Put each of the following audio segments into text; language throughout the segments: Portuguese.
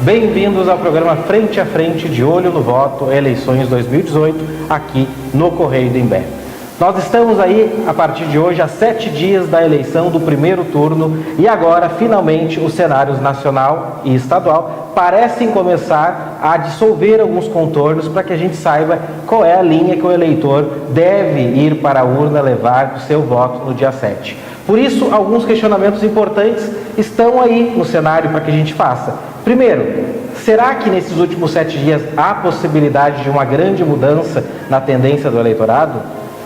Bem-vindos ao programa Frente a Frente de Olho no Voto, eleições 2018, aqui no Correio do Imbé. Nós estamos aí, a partir de hoje, a 7 dias da eleição do primeiro turno e agora, finalmente, os cenários nacional e estadual parecem começar a dissolver alguns contornos para que a gente saiba qual é a linha que o eleitor deve ir para a urna levar o seu voto no dia 7. Por isso, alguns questionamentos importantes estão aí no cenário para que a gente faça. Primeiro, será que nesses últimos 7 dias há possibilidade de uma grande mudança na tendência do eleitorado?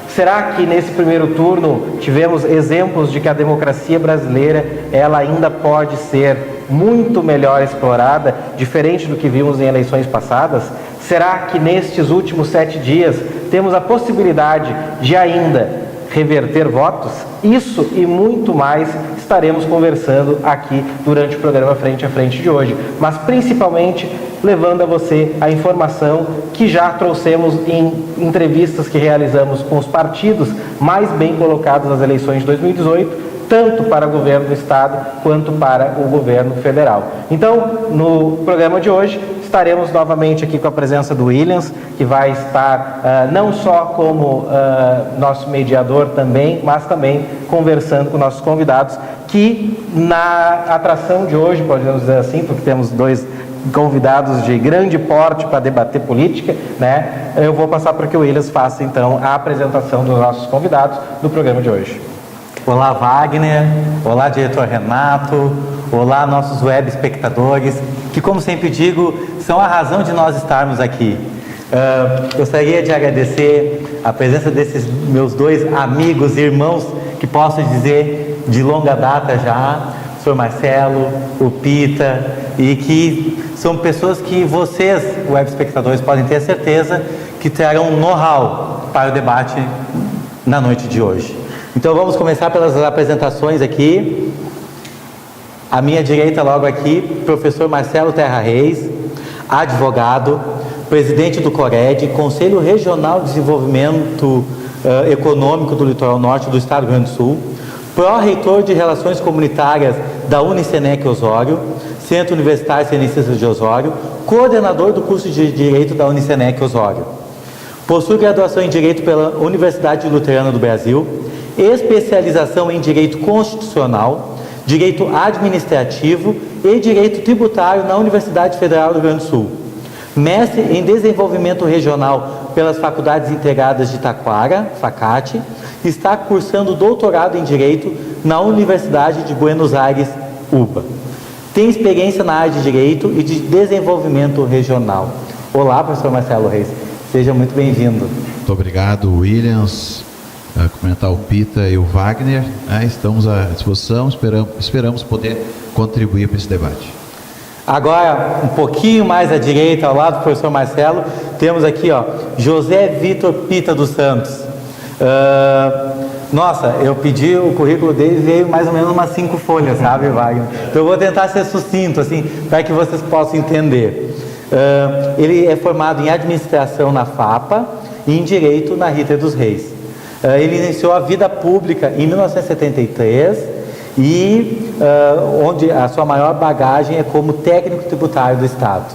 Será que nesse primeiro turno tivemos exemplos de que a democracia brasileira ela ainda pode ser muito melhor explorada, diferente do que vimos em eleições passadas? Será que nestes últimos 7 dias temos a possibilidade de ainda reverter votos? Isso e muito mais estaremos conversando aqui durante o programa Frente a Frente de hoje, mas principalmente levando a você a informação que já trouxemos em entrevistas que realizamos com os partidos mais bem colocados nas eleições de 2018, tanto para o governo do estado quanto para o governo federal. Então, no programa de hoje, estaremos novamente aqui com a presença do Williams, que vai estar não só como nosso mediador também, mas também conversando com nossos convidados, que na atração de hoje, podemos dizer assim, porque temos dois convidados de grande porte para debater política, né? Eu vou passar para que o Williams faça, então, a apresentação dos nossos convidados do programa de hoje. Olá, Wagner. Olá, diretor Renato. Olá, nossos web espectadores, que, como sempre digo, são a razão de nós estarmos aqui. Gostaria de agradecer a presença desses meus dois amigos e irmãos, que posso dizer de longa data já, o senhor Marcelo, o Pita, e que são pessoas que vocês, web espectadores, podem ter certeza que trarão know-how para o debate na noite de hoje. Então vamos começar pelas apresentações aqui. À minha direita, logo aqui, professor Marcelo Terra Reis, advogado, presidente do CORED, Conselho Regional de Desenvolvimento Econômico do Litoral Norte do Estado do Rio Grande do Sul, pró-reitor de Relações Comunitárias da Unicenec Osório, Centro Universitário Científico de Osório, coordenador do curso de Direito da Unicenec Osório. Possui graduação em Direito pela Universidade Luterana do Brasil, especialização em Direito Constitucional, Direito Administrativo e Direito Tributário na Universidade Federal do Rio Grande do Sul. Mestre em Desenvolvimento Regional pelas Faculdades Integradas de Taquara, FACAT, está cursando doutorado em Direito na Universidade de Buenos Aires, UBA. Tem experiência na área de Direito e de Desenvolvimento Regional. Olá, professor Marcelo Reis. Seja muito bem-vindo. Muito obrigado, Williams. Cumprimentar o Pita e o Wagner. Estamos à disposição, esperamos poder contribuir para esse debate. Agora, um pouquinho mais à direita, ao lado do professor Marcelo, temos aqui, José Vitor Pita dos Santos. Nossa, eu pedi o currículo dele, veio mais ou menos umas 5 folhas, sabe, Wagner? Então eu vou tentar ser sucinto, assim, para que vocês possam entender. Ele é formado em Administração na FAPA e em Direito na Rita dos Reis. Ele iniciou a vida pública em 1973 e onde a sua maior bagagem é como técnico tributário do Estado.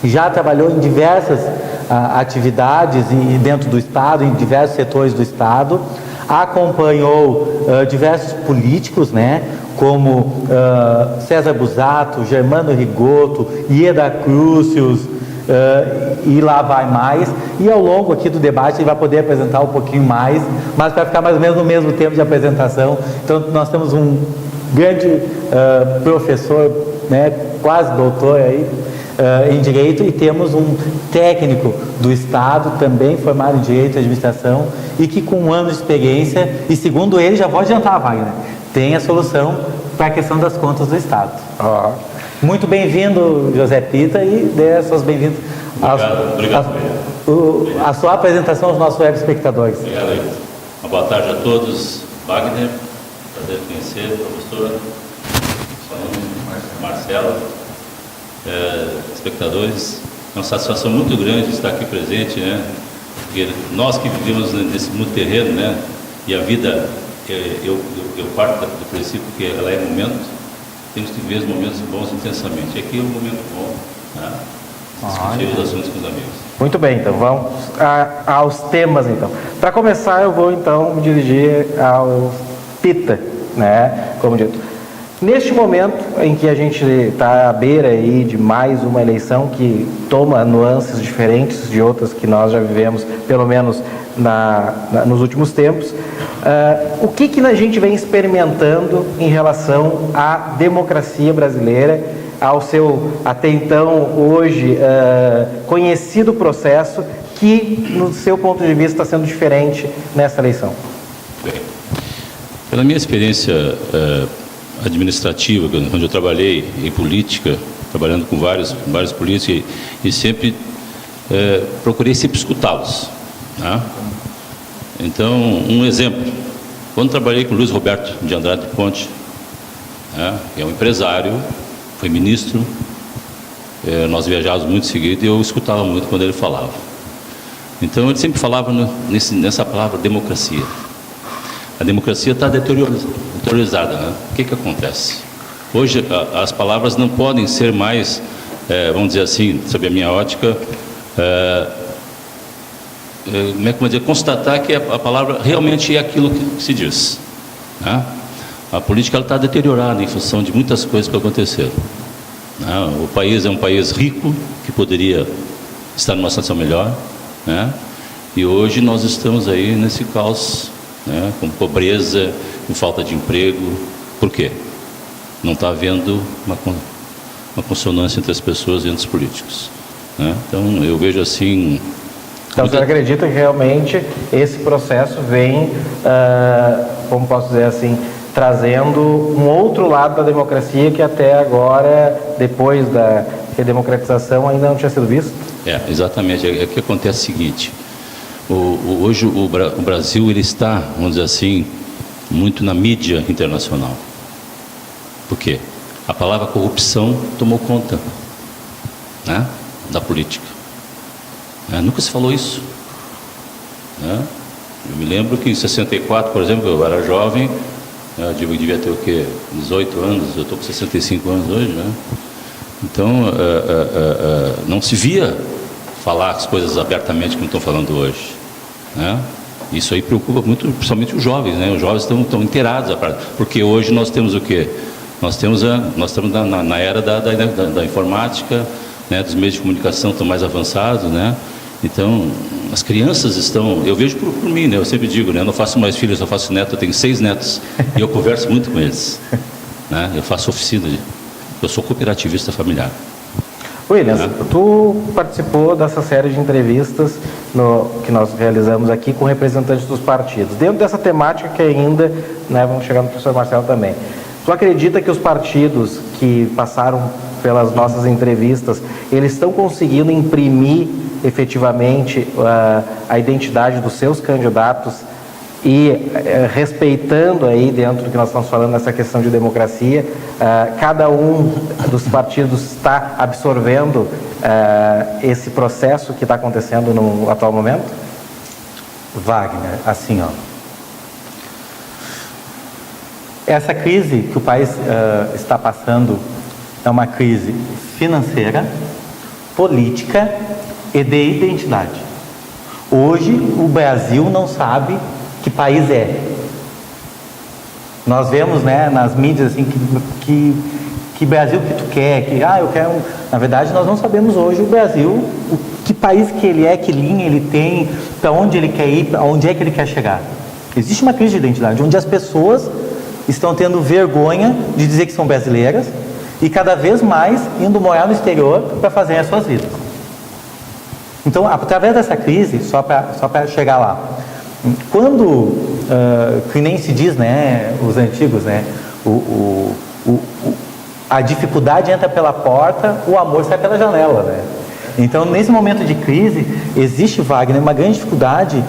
Já trabalhou em diversas atividades dentro do Estado, em diversos setores do Estado, acompanhou diversos políticos, né, como César Busato, Germano Rigoto, Ieda Crucius, e lá vai mais, e ao longo aqui do debate ele vai poder apresentar um pouquinho mais, mas para ficar mais ou menos no mesmo tempo de apresentação. Então nós temos um grande professor, né, quase doutor aí, em Direito, e temos um técnico do Estado, também formado em Direito e Administração, e que com 1 ano de experiência, e segundo ele, já vou adiantar, Wagner, tem a solução para a questão das contas do Estado. Muito bem-vindo, José Pita, e dê as suas bem-vindas. Obrigado. A sua apresentação aos nossos web espectadores. Obrigado. Uma boa tarde a todos. Wagner, prazer conhecer, professora, Marcelo, espectadores. É uma satisfação muito grande estar aqui presente, né? Porque nós que vivemos nesse mundo terreno, né? E a vida, eu parto do princípio que ela é momento, temos que ver os momentos bons intensamente. E aqui é um momento bom, né? Discutir os assuntos com os amigos. Muito bem, então vamos aos temas então. Para começar, eu vou então me dirigir ao Pita, né? Como dito. Neste momento em que a gente está à beira aí de mais uma eleição que toma nuances diferentes de outras que nós já vivemos, pelo menos nos últimos tempos, o que a gente vem experimentando em relação à democracia brasileira, ao seu, até então, hoje, conhecido processo que, no seu ponto de vista, está sendo diferente nessa eleição? Bem, pela minha experiência administrativa, onde eu trabalhei em política, trabalhando com vários políticos, e sempre procurei sempre escutá-los, né? Então, um exemplo, quando trabalhei com o Luiz Roberto de Andrade Ponte, né, que é um empresário, foi ministro, nós viajávamos muito seguido e eu escutava muito quando ele falava. Então, ele sempre falava nessa palavra democracia. A democracia está deteriorada, né? O que acontece? Hoje, as palavras não podem ser mais, vamos dizer assim, sob a minha ótica, como é que eu vou dizer, constatar que a palavra realmente é aquilo que se diz, né? A política está deteriorada em função de muitas coisas que aconteceram, né? O país é um país rico, que poderia estar numa situação melhor, né? E hoje nós estamos aí nesse caos, né? Com pobreza, com falta de emprego. Por quê? Não está havendo uma consonância entre as pessoas e entre os políticos, né? Então eu vejo assim. Então você acredita que realmente esse processo vem, como posso dizer assim, trazendo um outro lado da democracia que até agora, depois da redemocratização, ainda não tinha sido visto? Exatamente. O que acontece é o seguinte, hoje o Brasil ele está, vamos dizer assim, muito na mídia internacional. Por quê? A palavra corrupção tomou conta, né, da política. Nunca se falou isso, né? Eu me lembro que em 64, por exemplo, eu era jovem, eu devia ter o quê? 18 anos, eu estou com 65 anos hoje, né? Então, não se via falar as coisas abertamente como estão falando hoje, né? Isso aí preocupa muito, principalmente os jovens, né? Os jovens estão inteirados, porque hoje nós temos o quê? Nós estamos na era da informática, né? Dos meios de comunicação estão mais avançados, né? Então, as crianças estão... Eu vejo por mim, né? Eu sempre digo, né? Eu não faço mais filhos, eu faço neto, eu tenho 6 netos. E eu converso muito com eles, né? Eu faço oficina, eu sou cooperativista familiar. Williams, tu participou dessa série de entrevistas que nós realizamos aqui com representantes dos partidos. Dentro dessa temática que ainda, né, vamos chegar no professor Marcelo também. Tu acredita que os partidos que passaram pelas nossas entrevistas, eles estão conseguindo imprimir efetivamente a identidade dos seus candidatos e respeitando aí dentro do que nós estamos falando nessa questão de democracia, cada um dos partidos está absorvendo esse processo que está acontecendo no atual momento? Wagner, assim, ó, essa crise que o país está passando é uma crise financeira, política e de identidade. Hoje o Brasil não sabe que país é. Nós vemos, né, nas mídias assim, que Brasil que tu quer, eu quero. Na verdade, nós não sabemos hoje o Brasil, que país que ele é, que linha ele tem, para onde ele quer ir, onde é que ele quer chegar. Existe uma crise de identidade, onde as pessoas estão tendo vergonha de dizer que são brasileiras e cada vez mais indo morar no exterior para fazer as suas vidas. Então, através dessa crise, só para chegar lá, quando, que nem se diz, né, os antigos, né, a dificuldade entra pela porta, o amor sai pela janela, né? Então, nesse momento de crise, existe, Wagner, uma grande dificuldade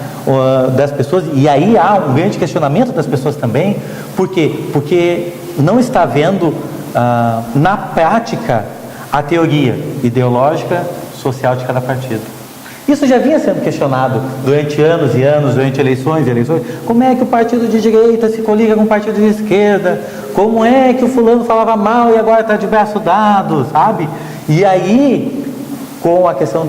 das pessoas, e aí há um grande questionamento das pessoas também. Por quê? Porque não está vendo, na prática, a teoria ideológica, social de cada partido. Isso já vinha sendo questionado durante anos e anos, durante eleições e eleições. Como é que o partido de direita se coliga com o partido de esquerda? Como é que o fulano falava mal e agora está de braço dado, sabe? E aí, com a questão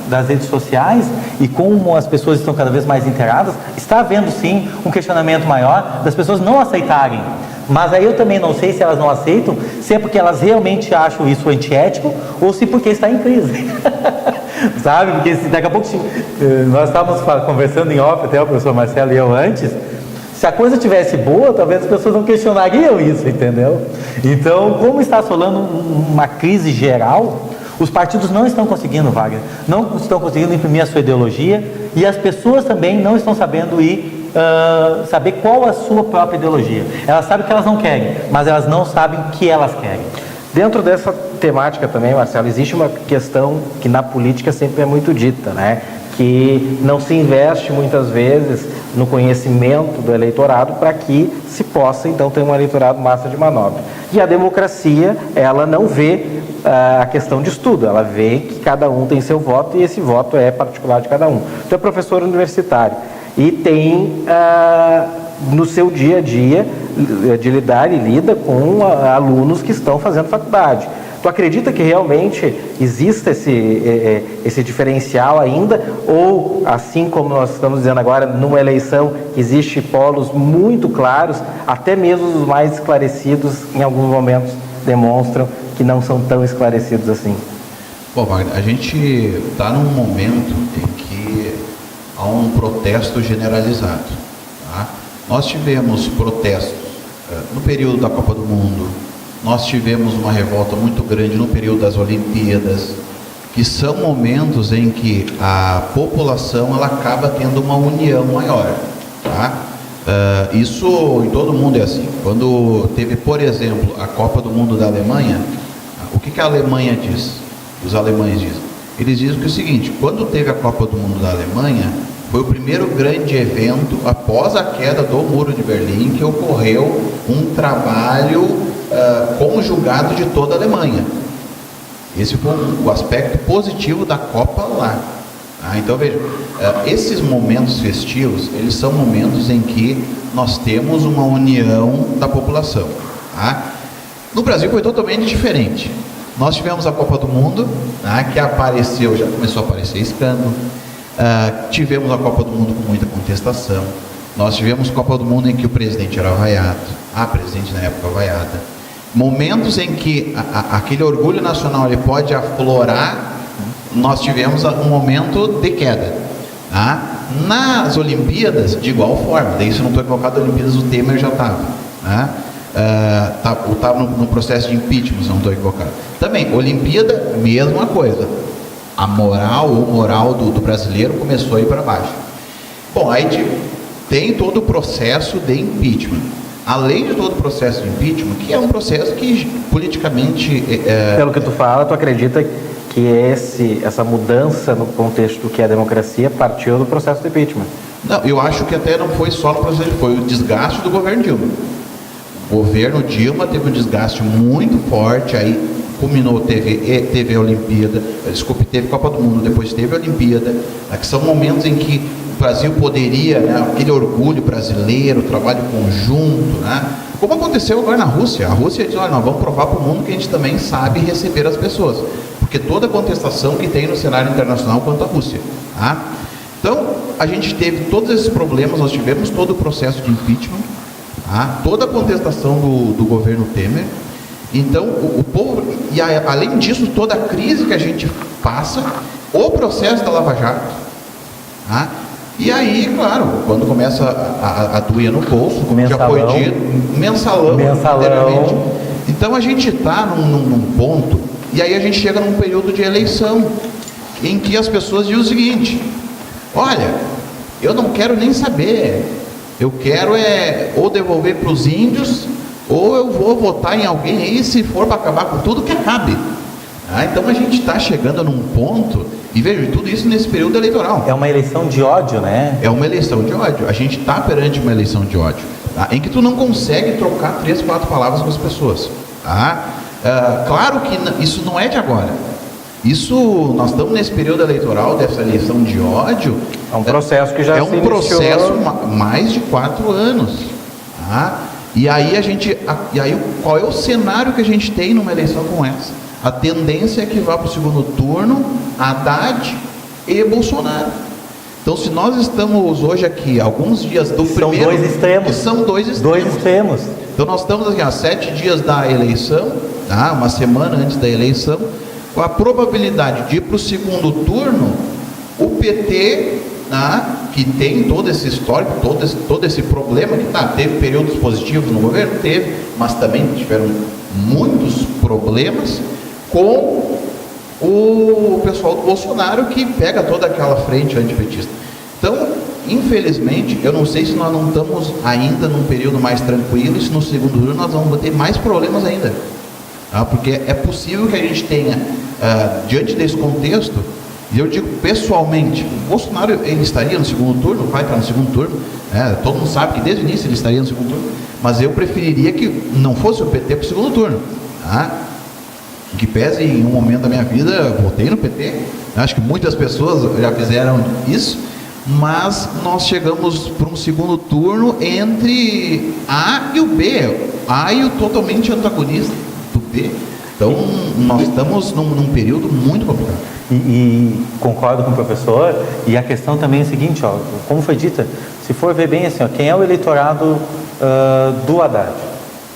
das redes sociais e como as pessoas estão cada vez mais inteiradas, está havendo sim um questionamento maior das pessoas não aceitarem. Mas aí eu também não sei se elas não aceitam, se é porque elas realmente acham isso antiético ou se porque está em crise. Sabe? Porque se daqui a pouco nós estávamos conversando em off, até o professor Marcelo e eu antes, se a coisa estivesse boa, talvez as pessoas não questionariam isso, entendeu? Então, como está assolando uma crise geral, os partidos não estão conseguindo, Wagner, não estão conseguindo imprimir a sua ideologia e as pessoas também não estão sabendo saber qual a sua própria ideologia. Elas sabem o que elas não querem, mas elas não sabem o que elas querem. Dentro dessa temática também, Marcelo, existe uma questão que na política sempre é muito dita, né? Que não se investe muitas vezes no conhecimento do eleitorado para que se possa então ter um eleitorado massa de manobra. E a democracia, ela não vê a questão de estudo, ela vê que cada um tem seu voto e esse voto é particular de cada um. Tu é professor universitário e tem no seu dia a dia de lidar e lida com alunos que estão fazendo faculdade. Tu acredita que realmente existe esse diferencial ainda? Ou, assim como nós estamos dizendo agora, numa eleição, existe polos muito claros, até mesmo os mais esclarecidos, em alguns momentos, demonstram que não são tão esclarecidos assim? Bom, Wagner, a gente está num momento em que há um protesto generalizado. Tá? Nós tivemos protestos no período da Copa do Mundo, nós tivemos uma revolta muito grande no período das Olimpíadas, que são momentos em que a população ela acaba tendo uma união maior. Tá? Isso em todo mundo é assim. Quando teve, por exemplo, a Copa do Mundo da Alemanha, o que a Alemanha diz? Os alemães dizem. Eles dizem que é o seguinte: quando teve a Copa do Mundo da Alemanha, foi o primeiro grande evento após a queda do Muro de Berlim que ocorreu um trabalho conjugado de toda a Alemanha. Esse foi o aspecto positivo da Copa lá. Então veja, esses momentos festivos, eles são momentos em que nós temos uma união da população. Tá? No Brasil foi totalmente diferente. Nós tivemos a Copa do Mundo, que apareceu, já começou a aparecer escândalo. Tivemos a Copa do Mundo com muita contestação. Nós tivemos a Copa do Mundo em que o presidente era vaiado, a presidente na época vaiada. Momentos em que aquele orgulho nacional ele pode aflorar, nós tivemos um momento de queda. Tá? Nas Olimpíadas, de igual forma, daí se eu não estou equivocado, as Olimpíadas o Temer já estava. Estava no processo de impeachment, se não estou equivocado. Também, Olimpíada, mesma coisa. A moral do brasileiro começou a ir para baixo. Bom, aí tem todo o processo de impeachment. Além de todo o processo de impeachment, que é um processo que politicamente... Pelo que tu fala, tu acredita que essa mudança no contexto do que é a democracia partiu do processo de impeachment? Não, eu acho que até não foi só no processo, foi o desgaste do governo Dilma. O governo Dilma teve um desgaste muito forte, aí culminou, teve a Olimpíada, teve Copa do Mundo, depois teve a Olimpíada, que são momentos em que o Brasil poderia, aquele orgulho brasileiro, trabalho conjunto, como aconteceu agora na Rússia. A Rússia diz: olha, nós vamos provar para o mundo que a gente também sabe receber as pessoas, porque toda a contestação que tem no cenário internacional quanto à Rússia. Então, a gente teve todos esses problemas, nós tivemos todo o processo de impeachment, toda a contestação do governo Temer. Então, o povo, e além disso, toda a crise que a gente passa, o processo da Lava Jato. E aí, claro, quando começa a doer no bolso, como já foi dito, mensalão. Então, a gente está num ponto, e aí a gente chega num período de eleição, em que as pessoas dizem o seguinte: olha, eu não quero nem saber, eu quero ou devolver para os índios, ou eu vou votar em alguém aí, se for para acabar com tudo, que acabe. Então a gente está chegando num ponto, e veja, tudo isso nesse período eleitoral. É uma eleição de ódio, né? É uma eleição de ódio. A gente está perante uma eleição de ódio, em que tu não consegue trocar 3, 4 palavras com as pessoas. Claro que isso não é de agora. Isso, nós estamos nesse período eleitoral dessa eleição de ódio. É um processo que já é se um iniciou. processo mais de 4 anos. Tá? E aí qual é o cenário que a gente tem numa eleição como essa? A tendência é que vá para o segundo turno Haddad e Bolsonaro. Então, se nós estamos hoje aqui, alguns dias do primeiro... São dois extremos. São dois extremos. Dois extremos. Então, nós estamos aqui há 7 dias da eleição, tá? Uma semana antes da eleição, com a probabilidade de ir para o segundo turno, o PT, tá? Que tem todo esse histórico, todo esse problema, que teve períodos positivos no governo, teve, mas também tiveram muitos problemas, com o pessoal do Bolsonaro, que pega toda aquela frente antipetista. Então, infelizmente, eu não sei se nós não estamos ainda num período mais tranquilo, e se no segundo turno nós vamos ter mais problemas ainda. Tá? Porque é possível que a gente tenha, diante desse contexto, e eu digo pessoalmente, o Bolsonaro ele estaria no segundo turno, vai estar no segundo turno, todo mundo sabe que desde o início ele estaria no segundo turno, mas eu preferiria que não fosse o PT para o segundo turno. Tá? Que pese em um momento da minha vida, eu votei no PT, acho que muitas pessoas já fizeram isso, mas nós chegamos para um segundo turno entre A e o B, A e o totalmente antagonista do B. Então, nós estamos num período muito complicado. E concordo com o professor, e a questão também é a seguinte, ó, como foi dita, se for ver bem assim, ó, quem é o eleitorado do Haddad?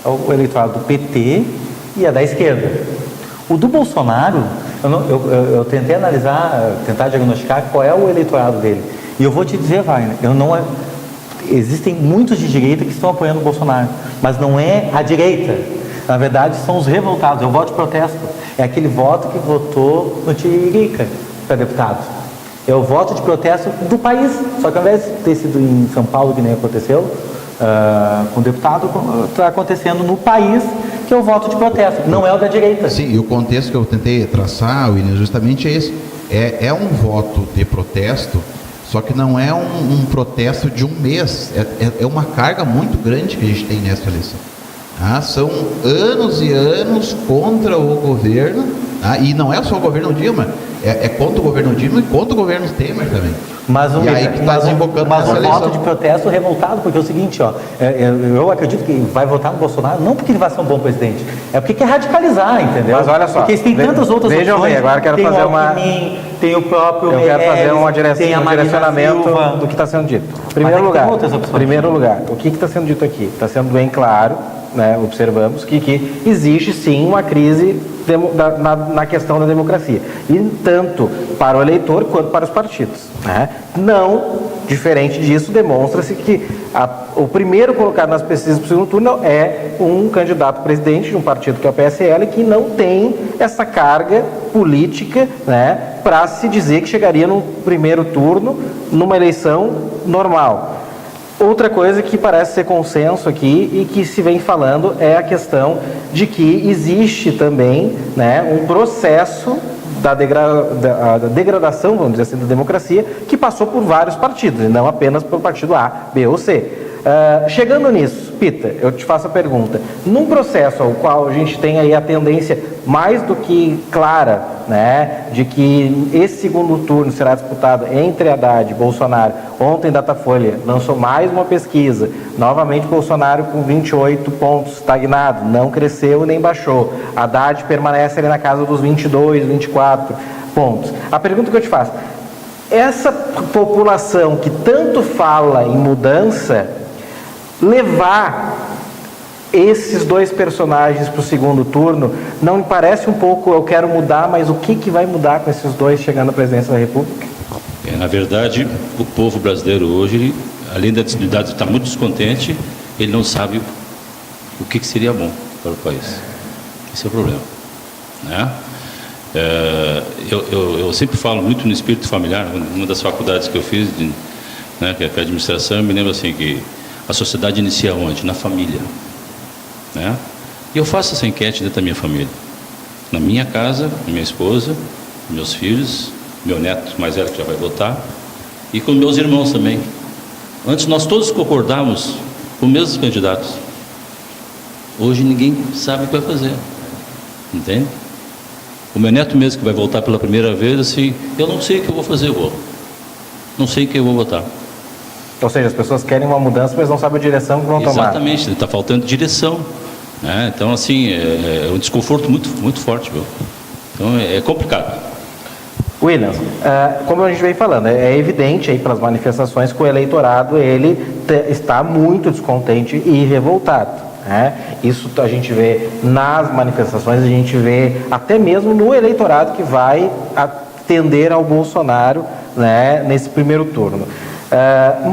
É o eleitorado do PT e a da esquerda. O do Bolsonaro, eu tentei analisar, tentar diagnosticar qual é o eleitorado dele. E eu vou te dizer, Wagner, existem muitos de direita que estão apoiando o Bolsonaro, mas não é a direita. Na verdade, são os revoltados, é o voto de protesto. É aquele voto que votou no Tiririca para deputado. É o voto de protesto do país. Só que ao invés de ter sido em São Paulo, que nem aconteceu, com o deputado, está acontecendo no país, que é o voto de protesto, não é o da direita. Sim, e o contexto que eu tentei traçar, William, justamente é esse. É um voto de protesto, só que não é um protesto de um mês. É uma carga muito grande que a gente tem nessa eleição. São anos e anos contra o governo, e não é só o governo Dilma, é contra o governo Dilma e contra o governo Temer também. Mas um eleição. Voto de protesto revoltado, porque é o seguinte, ó, eu acredito que vai votar no Bolsonaro não porque ele vai ser um bom presidente, é porque quer radicalizar, entendeu? Mas olha só, porque tem tantas outras vejam opções. Bem, agora quero tem fazer tem o próprio eu quero fazer um direcionamento Silva, do que está sendo dito. Primeiro lugar, o que está sendo dito aqui? Está sendo bem claro, né, observamos que existe sim uma crise na questão da democracia, e tanto para o eleitor quanto para os partidos, né? Não diferente disso, demonstra-se que o primeiro colocado nas pesquisas do segundo turno é um candidato presidente de um partido que é o PSL, que não tem essa carga política, né, para se dizer que chegaria no primeiro turno numa eleição normal. Outra coisa que parece ser consenso aqui e que se vem falando é a questão de que existe também, né, um processo da degradação, vamos dizer assim, da democracia, que passou por vários partidos, e não apenas pelo partido A, B ou C. Chegando nisso, Pita, eu te faço a pergunta. Num processo ao qual a gente tem aí a tendência mais do que clara, né, de que esse segundo turno será disputado entre Haddad e Bolsonaro. Ontem, Datafolha lançou mais uma pesquisa, novamente Bolsonaro com 28 pontos, estagnado, não cresceu nem baixou. Haddad permanece ali na casa dos 22, 24 pontos. A pergunta que eu te faço, essa população que tanto fala em mudança, levar esses dois personagens para o segundo turno, não me parece um pouco, eu quero mudar, mas o que vai mudar com esses dois chegando à presidência da República? Na verdade, o povo brasileiro hoje, ele, além da disponibilidade de estar muito descontente, ele não sabe o que seria bom para o país. Esse é o problema, né? Eu sempre falo muito no espírito familiar. Uma das faculdades que eu fiz, né, que é a administração, eu me lembro assim que a sociedade inicia onde? Na família, né? E eu faço essa enquete dentro da minha família, na minha casa, minha esposa, meus filhos, meu neto mais velho que já vai votar, e com meus irmãos também. Antes nós todos concordávamos com os mesmos candidatos. Hoje ninguém sabe o que vai fazer, entende? O meu neto mesmo que vai votar pela primeira vez, assim, eu não sei o que eu vou fazer, vô. Não sei o que eu vou votar. Ou seja, as pessoas querem uma mudança, mas não sabem a direção que vão tomar. Exatamente, está faltando direção. Né? Então, assim, é um desconforto muito, muito forte, viu? Então, é complicado. Williams, como a gente vem falando, é evidente aí pelas manifestações que o eleitorado ele está muito descontente e revoltado. Né? Isso a gente vê nas manifestações, a gente vê até mesmo no eleitorado que vai atender ao Bolsonaro, né, nesse primeiro turno.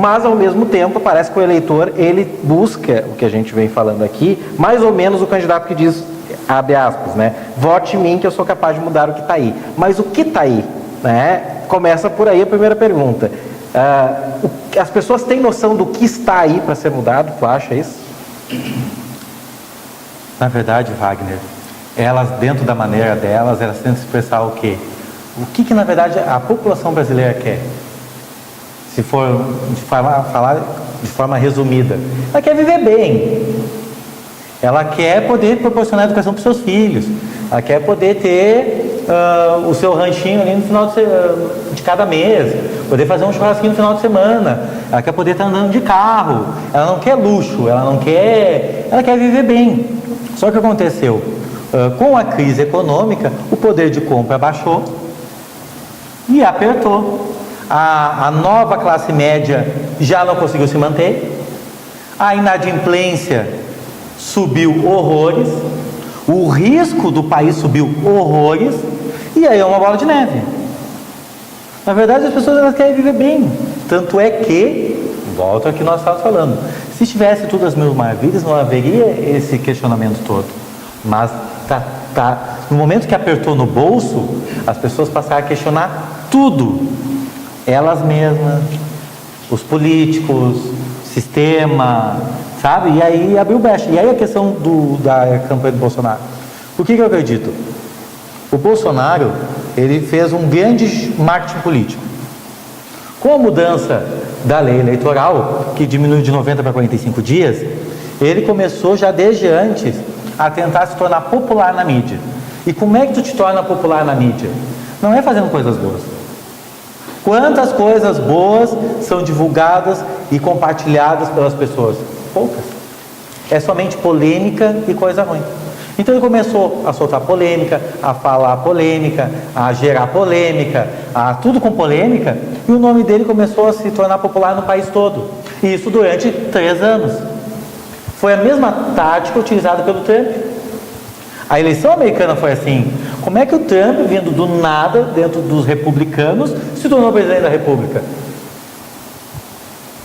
Mas ao mesmo tempo parece que o eleitor ele busca o que a gente vem falando aqui, mais ou menos o candidato que diz, abre aspas, né, vote em mim que eu sou capaz de mudar o que está aí. Mas o que está aí? Né? Começa por aí a primeira pergunta. As pessoas têm noção do que está aí para ser mudado? Tu acha isso? Na verdade, Wagner, elas dentro da maneira delas, elas tentam expressar o quê? O que na verdade a população brasileira quer? Se for falar de forma resumida, ela quer viver bem, ela quer poder proporcionar educação para os seus filhos, ela quer poder ter o seu ranchinho ali no final de cada mês, poder fazer um churrasquinho no final de semana, ela quer poder estar andando de carro, ela não quer luxo, ela quer viver bem. Só que aconteceu, com a crise econômica, o poder de compra baixou e apertou. A nova classe média já não conseguiu se manter, a inadimplência subiu horrores, o risco do país subiu horrores, e aí é uma bola de neve. Na verdade, as pessoas elas querem viver bem, tanto é que, volta ao que nós estávamos falando, se tivesse tudo as mil maravilhas, não haveria esse questionamento todo. Mas no momento que apertou no bolso, as pessoas passaram a questionar tudo. Elas mesmas, os políticos, sistema, sabe? E aí abriu brecha. E aí a questão da campanha do Bolsonaro. O que eu acredito? O Bolsonaro, ele fez um grande marketing político. Com a mudança da lei eleitoral, que diminuiu de 90 para 45 dias, ele começou já desde antes a tentar se tornar popular na mídia. E como é que tu te torna popular na mídia? Não é fazendo coisas boas. Quantas coisas boas são divulgadas e compartilhadas pelas pessoas? Poucas. É somente polêmica e coisa ruim. Então ele começou a soltar polêmica, a falar polêmica, a gerar polêmica, a tudo com polêmica, e o nome dele começou a se tornar popular no país todo. E isso durante 3 anos. Foi a mesma tática utilizada pelo Trump. A eleição americana foi assim. Como é que o Trump, vindo do nada, dentro dos republicanos, se tornou presidente da República?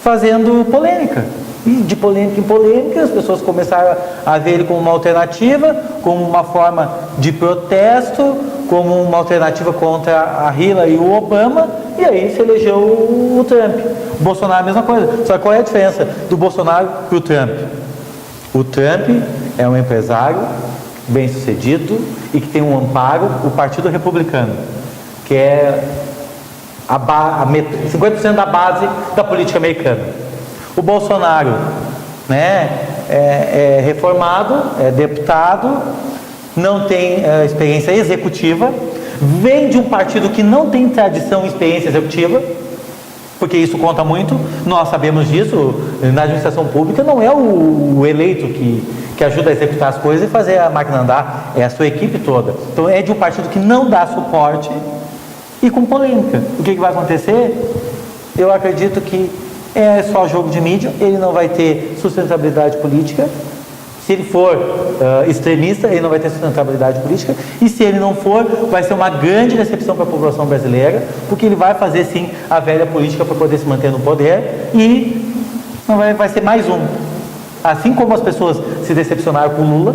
Fazendo polêmica. E de polêmica em polêmica, as pessoas começaram a ver ele como uma alternativa, como uma forma de protesto, como uma alternativa contra a Hillary e o Obama, e aí se elegeu o Trump. O Bolsonaro a mesma coisa. Só que qual é a diferença do Bolsonaro para o Trump? O Trump é um empresário bem-sucedido e que tem um amparo, o Partido Republicano, que é 50% da base da política americana. O Bolsonaro, né, é reformado, é deputado, não tem experiência executiva, vem de um partido que não tem tradição em experiência executiva, porque isso conta muito, nós sabemos disso, na administração pública não é o eleito que ajuda a executar as coisas e fazer a máquina andar, é a sua equipe toda. Então é de um partido que não dá suporte e com polêmica. O que vai acontecer? Eu acredito que é só jogo de mídia, ele não vai ter sustentabilidade política. Se ele for extremista, ele não vai ter sustentabilidade política. E se ele não for, vai ser uma grande decepção para a população brasileira, porque ele vai fazer sim a velha política para poder se manter no poder e não vai ser mais um. Assim como as pessoas se decepcionaram com Lula,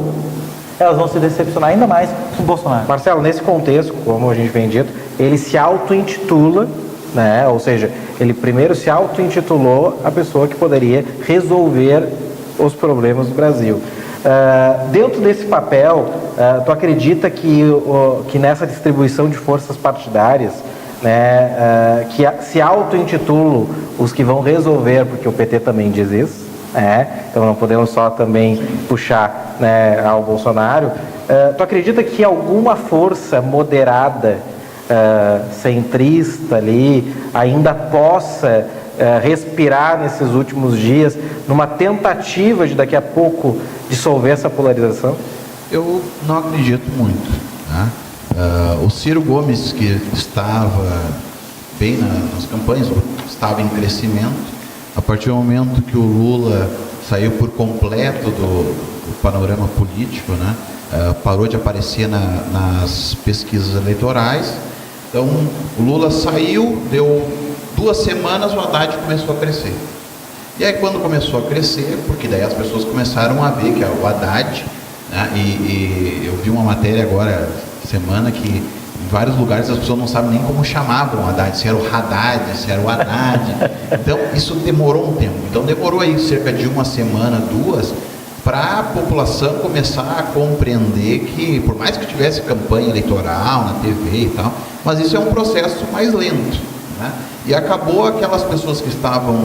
elas vão se decepcionar ainda mais com Bolsonaro. Marcelo, nesse contexto, como a gente vem dito, ele se auto-intitula, né? Ou seja, ele primeiro se auto-intitulou a pessoa que poderia resolver os problemas do Brasil. Dentro desse papel, tu acredita que nessa distribuição de forças partidárias, né, que se auto-intitulam os que vão resolver, porque o PT também diz isso, então não podemos só também puxar, né, ao Bolsonaro. Tu acredita que alguma força moderada, centrista ali, ainda possa respirar nesses últimos dias, numa tentativa de daqui a pouco dissolver essa polarização? Eu não acredito muito, né? O Ciro Gomes, que estava bem nas campanhas, estava em crescimento, a partir do momento que o Lula saiu por completo do panorama político, né? Parou de aparecer nas pesquisas eleitorais. Então, o Lula saiu, deu 2 semanas, o Haddad começou a crescer. E aí, quando começou a crescer, porque daí as pessoas começaram a ver que o Haddad, né, e eu vi uma matéria agora, semana, que em vários lugares as pessoas não sabem nem como chamavam o Haddad, se era o Haddad, se era o Haddad. Então, isso demorou um tempo. Então, demorou aí cerca de 1 semana, 2, para a população começar a compreender que, por mais que tivesse campanha eleitoral na TV e tal, mas isso é um processo mais lento, né? E acabou aquelas pessoas que estavam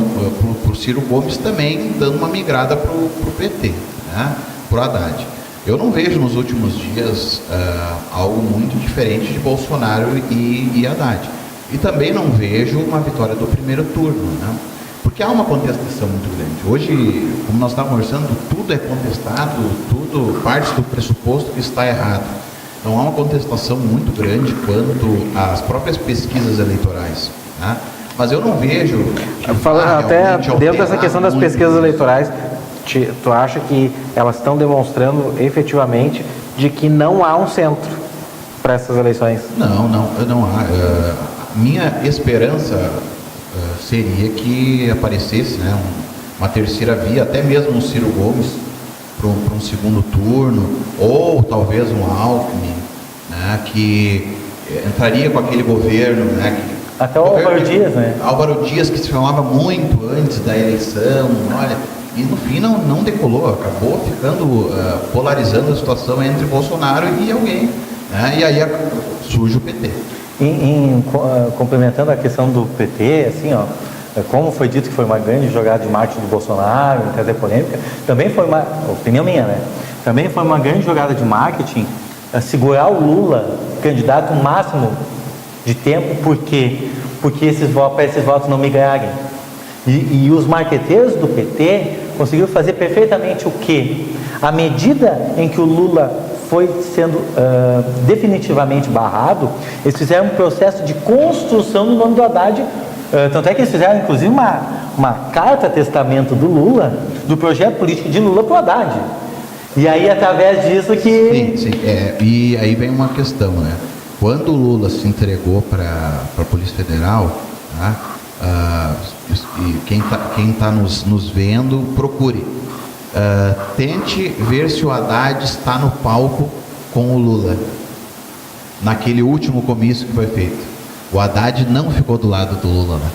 por Ciro Gomes também dando uma migrada para o PT, né? Para o Haddad. Eu não vejo nos últimos dias algo muito diferente de Bolsonaro e Haddad. E também não vejo uma vitória do primeiro turno, né? Porque há uma contestação muito grande. Hoje, como nós estávamos conversando, tudo é contestado, tudo parte do pressuposto que está errado. Então há uma contestação muito grande quanto às próprias pesquisas eleitorais, né? Mas eu não vejo... até dentro dessa questão das pesquisas eleitorais, tu acha que elas estão demonstrando efetivamente de que não há um centro para essas eleições? Não há. Minha esperança seria que aparecesse, né, uma terceira via, até mesmo um Ciro Gomes para um segundo turno, ou talvez um Alckmin, né, que entraria com aquele governo, né, até o Álvaro Dias, né? Álvaro Dias, que se falava muito antes da eleição, olha, e no fim não decolou, acabou ficando polarizando a situação entre Bolsonaro e alguém, né, e aí surge o PT. Complementando a questão do PT, assim, ó, como foi dito que foi uma grande jogada de marketing do Bolsonaro, trazer polêmica, também foi uma, opinião minha, né? Também foi uma grande jogada de marketing segurar o Lula candidato o máximo de tempo, porque para esses votos não migrarem. E os marqueteiros do PT conseguiram fazer perfeitamente o quê? À medida em que o Lula foi sendo definitivamente barrado, eles fizeram um processo de construção no nome do Haddad, tanto é que eles fizeram inclusive uma carta-testamento do Lula, do projeto político de Lula para o Haddad. E aí, através disso que... Sim. E aí vem uma questão, né? Quando o Lula se entregou para a Polícia Federal, tá? E quem tá nos vendo, procure. Tente ver se o Haddad está no palco com o Lula naquele último comício que foi feito. O Haddad não ficou do lado do Lula, né?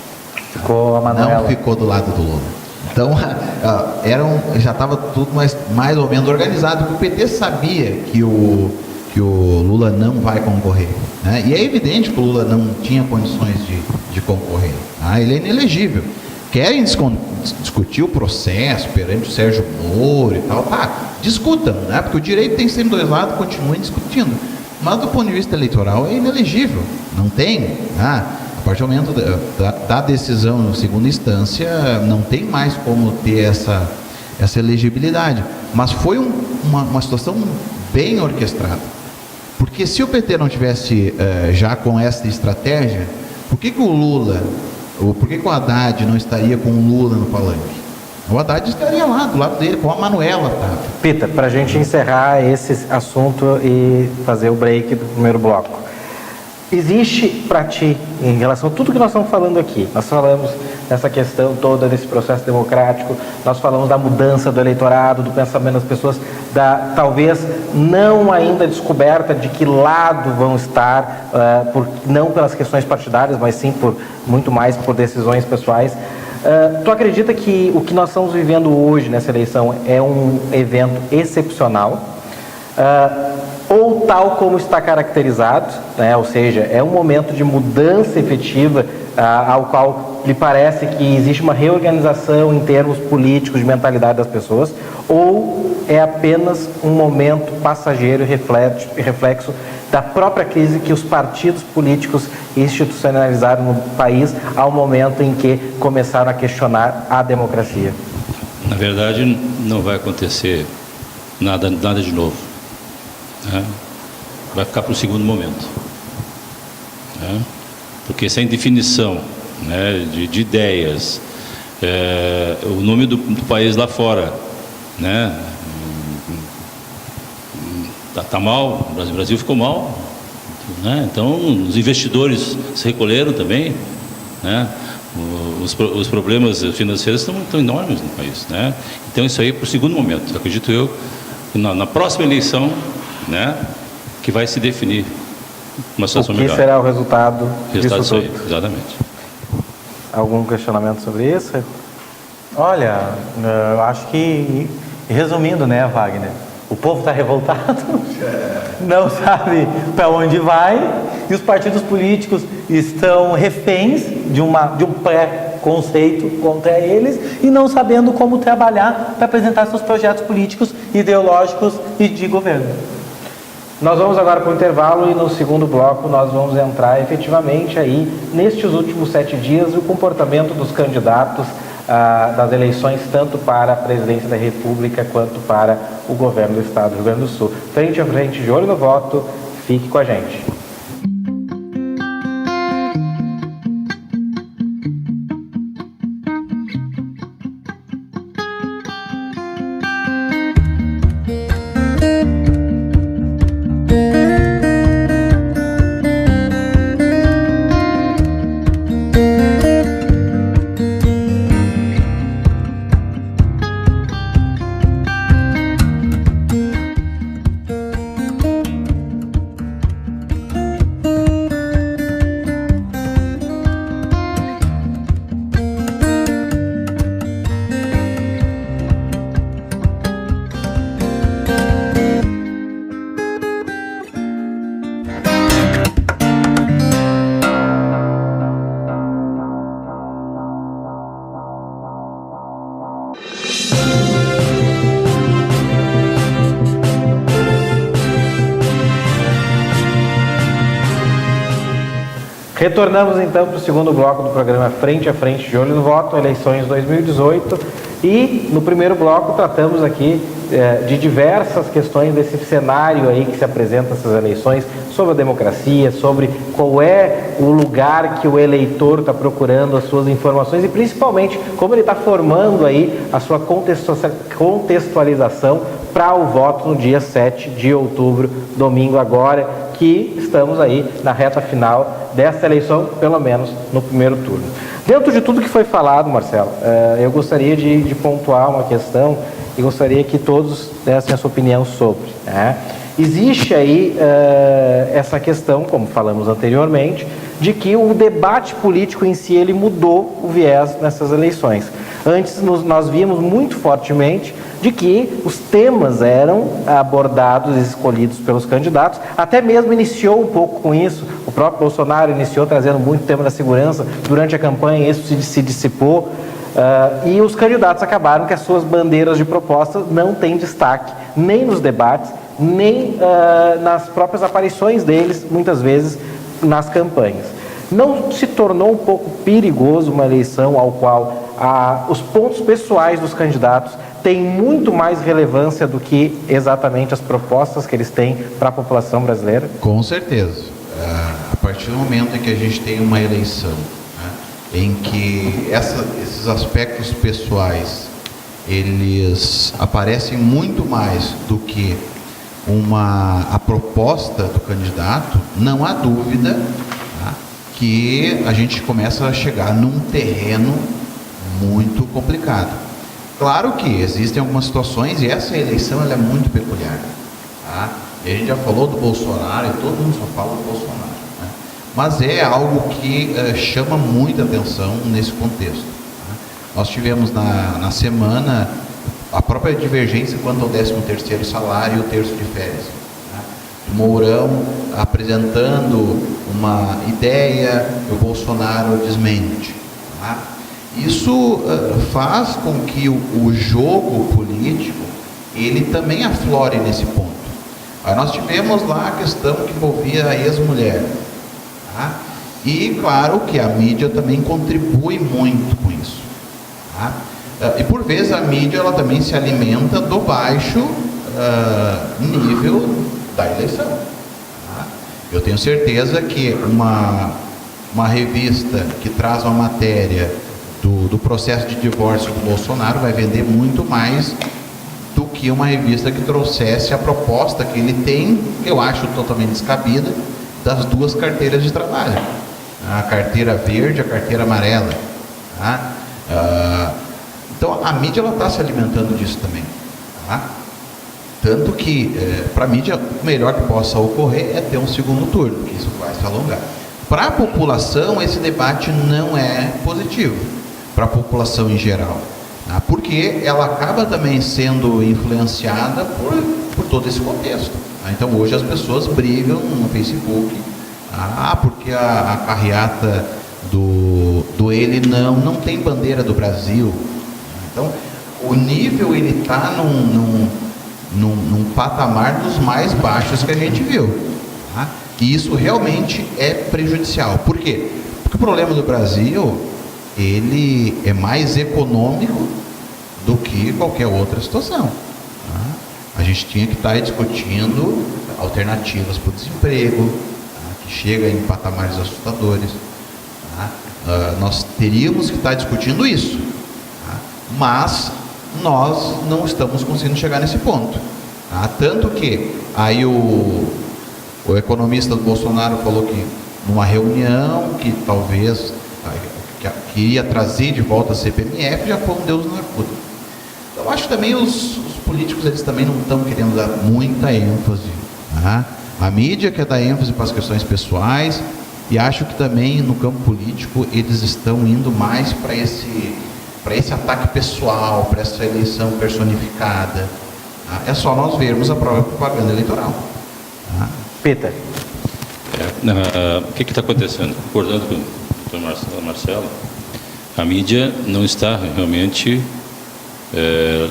Ficou a Manuela. Não ficou do lado do Lula. Então já estava tudo mais ou menos organizado, porque o PT sabia que o Lula não vai concorrer, né? E é evidente que o Lula não tinha condições de concorrer, tá? Ele é inelegível. Querem discutir o processo perante o Sérgio Moro e tal, tá, discutam, né? Porque o direito tem sempre 2 lados, continuem discutindo. Mas do ponto de vista eleitoral é inelegível, não tem, né? A partir do momento da decisão em segunda instância, não tem mais como ter essa elegibilidade. Mas foi uma situação bem orquestrada. Porque se o PT não tivesse já com essa estratégia, por que o Lula... Por que o Haddad não estaria com o Lula no palanque? O Haddad estaria lá, do lado dele, com a Manuela, tá? Pita, para a gente encerrar esse assunto e fazer o break do primeiro bloco. Existe para ti, em relação a tudo que nós estamos falando aqui, nós falamos dessa questão toda, desse processo democrático, nós falamos da mudança do eleitorado, do pensamento das pessoas, da talvez não ainda descoberta de que lado vão estar, não pelas questões partidárias, mas sim muito mais por decisões pessoais. Tu acredita que o que nós estamos vivendo hoje nessa eleição é um evento excepcional? ou tal como está caracterizado, né? Ou seja, é um momento de mudança efetiva ao qual lhe parece que existe uma reorganização em termos políticos de mentalidade das pessoas, ou é apenas um momento passageiro e reflexo da própria crise que os partidos políticos institucionalizaram no país ao momento em que começaram a questionar a democracia? Na verdade, não vai acontecer nada de novo, né? Vai ficar para o segundo momento, né? Porque sem definição, né, de ideias, o nome do país lá fora, né, tá mal, o Brasil ficou mal, né? Então os investidores se recolheram também, né? Os problemas financeiros estão enormes no país, né? Então isso aí para o segundo momento, acredito eu, na próxima eleição, né, que vai se definir uma situação melhor. O que será o resultado disso tudo? Aí, exatamente. Algum questionamento sobre isso? Olha, eu acho que, resumindo, né, Wagner, o povo está revoltado, não sabe para onde vai, e os partidos políticos estão reféns de um pré-conceito contra eles e não sabendo como trabalhar para apresentar seus projetos políticos, ideológicos e de governo. Nós vamos agora para o intervalo e no segundo bloco nós vamos entrar efetivamente aí nestes últimos 7 dias o comportamento dos candidatos das eleições, tanto para a presidência da República quanto para o governo do Estado do Rio Grande do Sul. Frente a frente, de olho no voto, fique com a gente. Retornamos então para o segundo bloco do programa Frente a Frente, de olho no voto, eleições 2018, e no primeiro bloco tratamos aqui de diversas questões desse cenário aí que se apresenta essas eleições, sobre a democracia, sobre qual é o lugar que o eleitor está procurando as suas informações e principalmente como ele está formando aí a sua contextualização para o voto no dia 7 de outubro, domingo agora, que estamos aí na reta final dessa eleição, pelo menos no primeiro turno. Dentro de tudo que foi falado, Marcelo, eu gostaria de pontuar uma questão e gostaria que todos dessem a sua opinião sobre, né? Existe aí essa questão, como falamos anteriormente, de que o debate político em si ele mudou o viés nessas eleições. Antes nós víamos muito fortemente de que os temas eram abordados e escolhidos pelos candidatos, até mesmo iniciou um pouco com isso, o próprio Bolsonaro iniciou trazendo muito tema da segurança durante a campanha, isso se dissipou, e os candidatos acabaram que as suas bandeiras de propostas não têm destaque, nem nos debates, nem nas próprias aparições deles, muitas vezes nas campanhas. Não se tornou um pouco perigoso uma eleição ao qual os pontos pessoais dos candidatos têm muito mais relevância do que exatamente as propostas que eles têm para a população brasileira? Com certeza. A partir do momento em que a gente tem uma eleição, né, em que esses aspectos pessoais eles aparecem muito mais do que a proposta do candidato, não há dúvida, tá, que a gente começa a chegar num terreno muito complicado. Claro que existem algumas situações, e essa eleição ela é muito peculiar, tá? E a gente já falou do Bolsonaro, e todo mundo só fala do Bolsonaro, né? Mas é algo que chama muita atenção nesse contexto, tá? Nós tivemos na semana a própria divergência quanto ao 13º salário e o terço de férias, tá? Mourão apresentando uma ideia, o Bolsonaro desmente. Tá? Isso faz com que o jogo político ele também aflore nesse ponto. Aí nós tivemos lá a questão que envolvia a ex-mulher. Tá? E claro que a mídia também contribui muito com isso. Tá? E por vezes a mídia ela também se alimenta do baixo nível da eleição. Tá? Eu tenho certeza que uma revista que traz uma matéria do processo de divórcio do Bolsonaro vai vender muito mais do que uma revista que trouxesse a proposta que ele tem, que eu acho totalmente descabida, das duas carteiras de trabalho. A carteira verde, a carteira amarela. Tá? Então a mídia está se alimentando disso também. Tá? Tanto que para a mídia o melhor que possa ocorrer é ter um segundo turno, porque isso vai se alongar. Para a população esse debate não é positivo, para a população em geral. Tá? Porque ela acaba também sendo influenciada por todo esse contexto. Tá? Então hoje as pessoas brigam no Facebook, porque a carreata do ele não tem bandeira do Brasil. Então o nível ele está num patamar dos mais baixos que a gente viu. Tá? E isso realmente é prejudicial. Por quê? Porque o problema do Brasil ele é mais econômico do que qualquer outra situação. Tá? A gente tinha que estar discutindo alternativas para o desemprego, tá? Que chega em patamares assustadores. Tá? Nós teríamos que estar discutindo isso. Tá? Mas nós não estamos conseguindo chegar nesse ponto. Tá? Tanto que aí o economista do Bolsonaro falou que numa reunião que talvez que ia trazer de volta a CPMF já foi um Deus na acuda. Então acho que também os políticos eles também não estão querendo dar muita ênfase. Tá? A mídia quer dar ênfase para as questões pessoais e acho que também no campo político eles estão indo mais para esse ataque pessoal, para essa eleição personificada. Tá? É só nós vermos a própria propaganda eleitoral. Tá? Peter. O que está acontecendo? Concordando com o Dr. Marcelo, a mídia não está realmente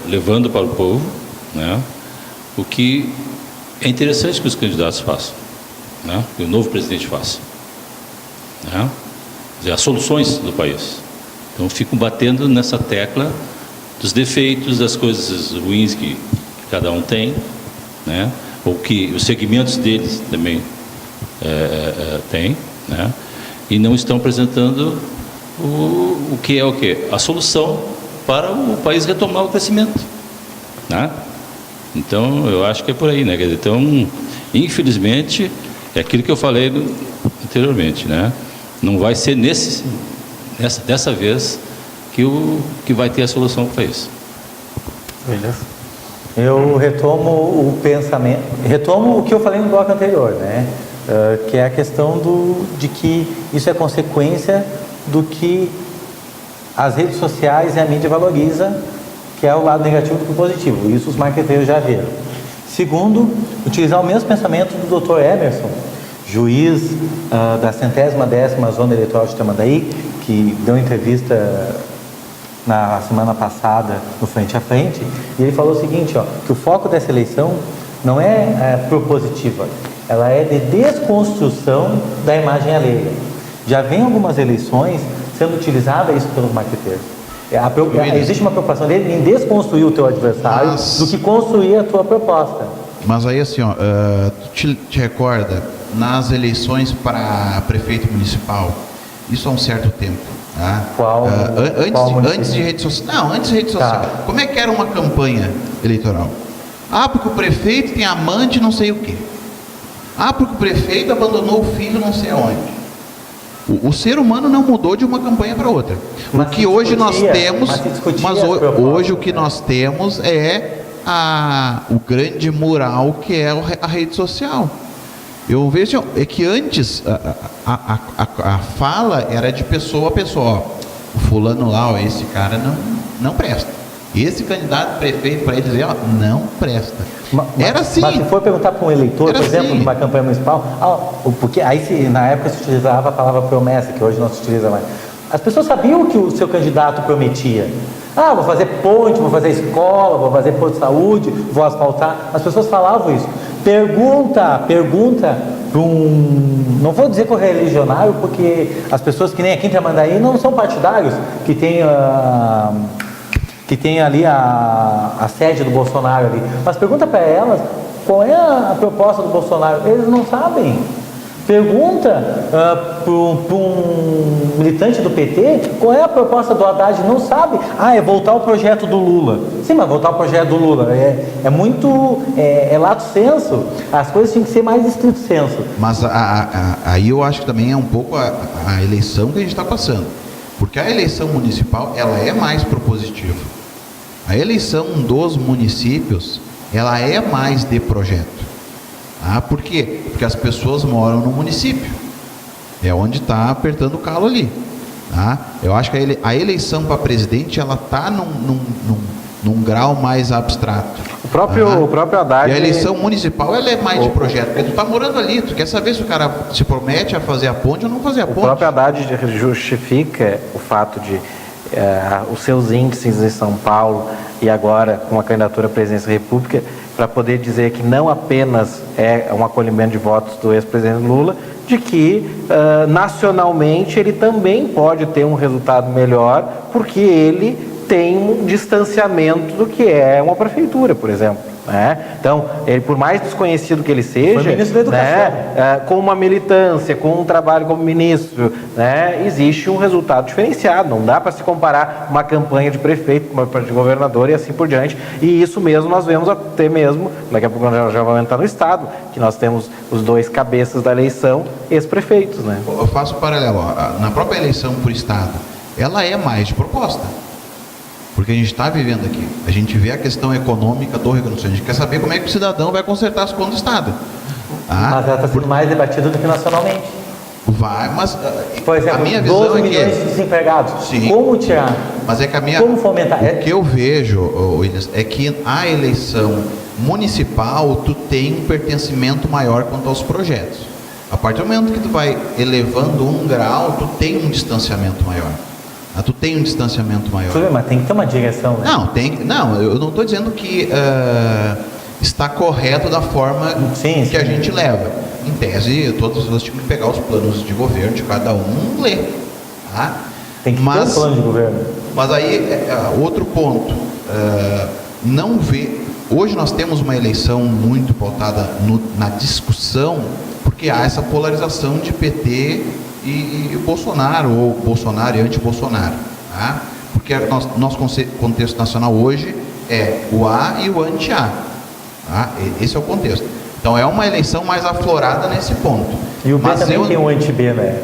levando para o povo, né, o que é interessante que os candidatos façam, né, que o novo presidente faça, né, as soluções do país. Então ficam batendo nessa tecla dos defeitos, das coisas ruins que cada um tem, né, ou que os segmentos deles também têm, né, e não estão apresentando o que é o quê? A solução para o país retomar o crescimento, né? Então eu acho que é por aí, né? Então, infelizmente, é aquilo que eu falei anteriormente, né? Não vai ser dessa vez que vai ter a solução para isso. Beleza. Eu retomo o pensamento, retomo o que eu falei no bloco anterior, né? Que é a questão de que isso é consequência do que as redes sociais e a mídia valoriza, que é o lado negativo do que o positivo. Isso os marqueteiros já viram. Segundo, utilizar o mesmo pensamento do Dr. Emerson, juiz da 110ª Zona Eleitoral de Tramandaí, que deu entrevista na semana passada no Frente a Frente, e ele falou o seguinte, que o foco dessa eleição não é propositiva, ela é de desconstrução da imagem alheia. Já vem algumas eleições sendo utilizada isso pelos marqueteiros. Existe uma preocupação dele em desconstruir o teu adversário do que construir a tua proposta. Mas aí assim, tu te recorda, nas eleições para prefeito municipal, isso há um certo tempo. Tá? Antes de rede social. Não, antes de rede social. Tá. Como é que era uma campanha eleitoral? Porque o prefeito tem amante não sei o quê. Porque o prefeito abandonou o filho não sei aonde. O ser humano não mudou de uma campanha para outra. O que hoje nós temos, hoje o que nós temos é o grande mural que é a rede social. Eu vejo é que antes a fala era de pessoa a pessoa. O fulano lá, esse cara não presta. Esse candidato prefeito, para ele dizer, ó, não presta. Era assim. Mas se for perguntar para um eleitor, Era por exemplo, assim. numa campanha municipal, porque aí na época se utilizava a palavra promessa, que hoje não se utiliza mais. As pessoas sabiam o que o seu candidato prometia. Ah, vou fazer ponte, vou fazer escola, vou fazer posto de saúde, vou asfaltar. As pessoas falavam isso. Pergunta para não vou dizer correligionário, porque as pessoas que nem aqui em Tramandaí não são partidários, que tem ali a sede do Bolsonaro ali. Mas pergunta para elas qual é a proposta do Bolsonaro. Eles não sabem. Pergunta para um militante do PT qual é a proposta do Haddad, não sabe. Ah, é voltar ao projeto do Lula. Sim, mas voltar ao projeto do Lula é muito lato senso. As coisas tinham que ser mais estrito senso. Mas aí eu acho que também é um pouco a eleição que a gente está passando. Porque a eleição municipal, ela é mais propositiva. A eleição dos municípios, ela é mais de projeto. Por quê? Porque as pessoas moram no município. É onde está apertando o calo ali. Eu acho que a eleição para presidente, ela está num grau mais abstrato. O próprio Haddad... E a eleição municipal, ela é mais de projeto. Porque tu está morando ali, tu quer saber se o cara se promete a fazer a ponte ou não fazer a ponte. O próprio Haddad justifica o fato de os seus índices em São Paulo e agora com a candidatura à presidência da República, para poder dizer que não apenas é um acolhimento de votos do ex-presidente Lula, de que nacionalmente ele também pode ter um resultado melhor, porque ele tem um distanciamento do que é uma prefeitura, por exemplo. Então, ele, por mais desconhecido que ele seja, com uma militância, com um trabalho como ministro, existe um resultado diferenciado. Não dá para se comparar uma campanha de prefeito com uma de governador e assim por diante. E isso mesmo nós vemos até mesmo, daqui a pouco nós já vamos entrar no estado, que nós temos os dois cabeças da eleição, ex-prefeitos. Eu faço um paralelo. Na própria eleição por estado, ela é mais de proposta. Porque a gente está vivendo aqui, a gente vê a questão econômica do Rio Grande do Sul, a gente quer saber como é que o cidadão vai consertar as contas do Estado. Mas ela está sendo mais debatida do que nacionalmente. Vai, mas por exemplo, a minha visão 12 milhões de desempregados. Sim, como tirar? Mas é que como fomentar? O que eu vejo, Williams, é que a eleição municipal, tu tem um pertencimento maior quanto aos projetos. A partir do momento que tu vai elevando um grau, tu tem um distanciamento maior. Tu tem um distanciamento maior. Mas tem que ter uma direção, né? Não, eu não estou dizendo que está correto da forma que a gente leva. Em tese, todos nós temos que pegar os planos de governo de cada um, ler. Tem que ter um plano de governo. Mas aí, outro ponto, não vê. Hoje nós temos uma eleição muito pautada na discussão, porque há essa polarização de PT e Bolsonaro, ou Bolsonaro e anti-Bolsonaro. Porque nosso contexto nacional hoje é o A e o anti-A. Esse é o contexto. Então é uma eleição mais aflorada nesse ponto. E o B também tem o anti-B, né?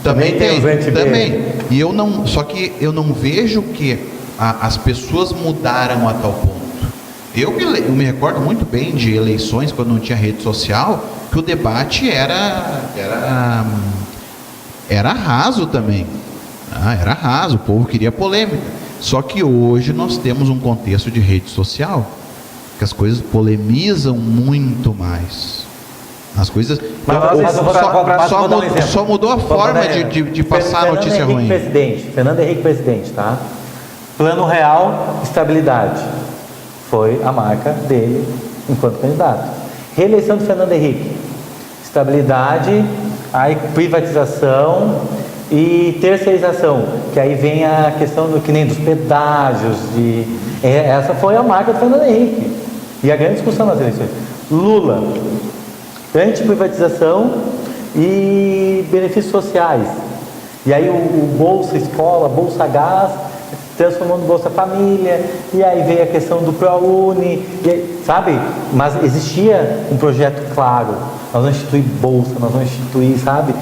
Também tem. Os anti-B. Também. E só que eu não vejo que as pessoas mudaram a tal ponto. Eu me recordo muito bem de eleições, quando não tinha rede social, que o debate era raso também. Era raso, o povo queria polêmica. Só que hoje nós temos um contexto de rede social, que as coisas polemizam muito mais. As coisas... Só mudou a forma de passar a notícia ruim. Fernando Henrique presidente, tá? Plano real, estabilidade. Foi a marca dele enquanto candidato. Reeleição de Fernando Henrique. Estabilidade, aí privatização e terceirização, que aí vem a questão que nem dos pedágios, essa foi a marca do Fernando Henrique. E a grande discussão nas eleições. Lula, anti-privatização e benefícios sociais. E aí o Bolsa Escola, Bolsa Gás, transformou no Bolsa Família, e aí veio a questão do ProUni, sabe? Mas existia um projeto claro. Nós vamos instituir bolsa, nós vamos instituir, sabe,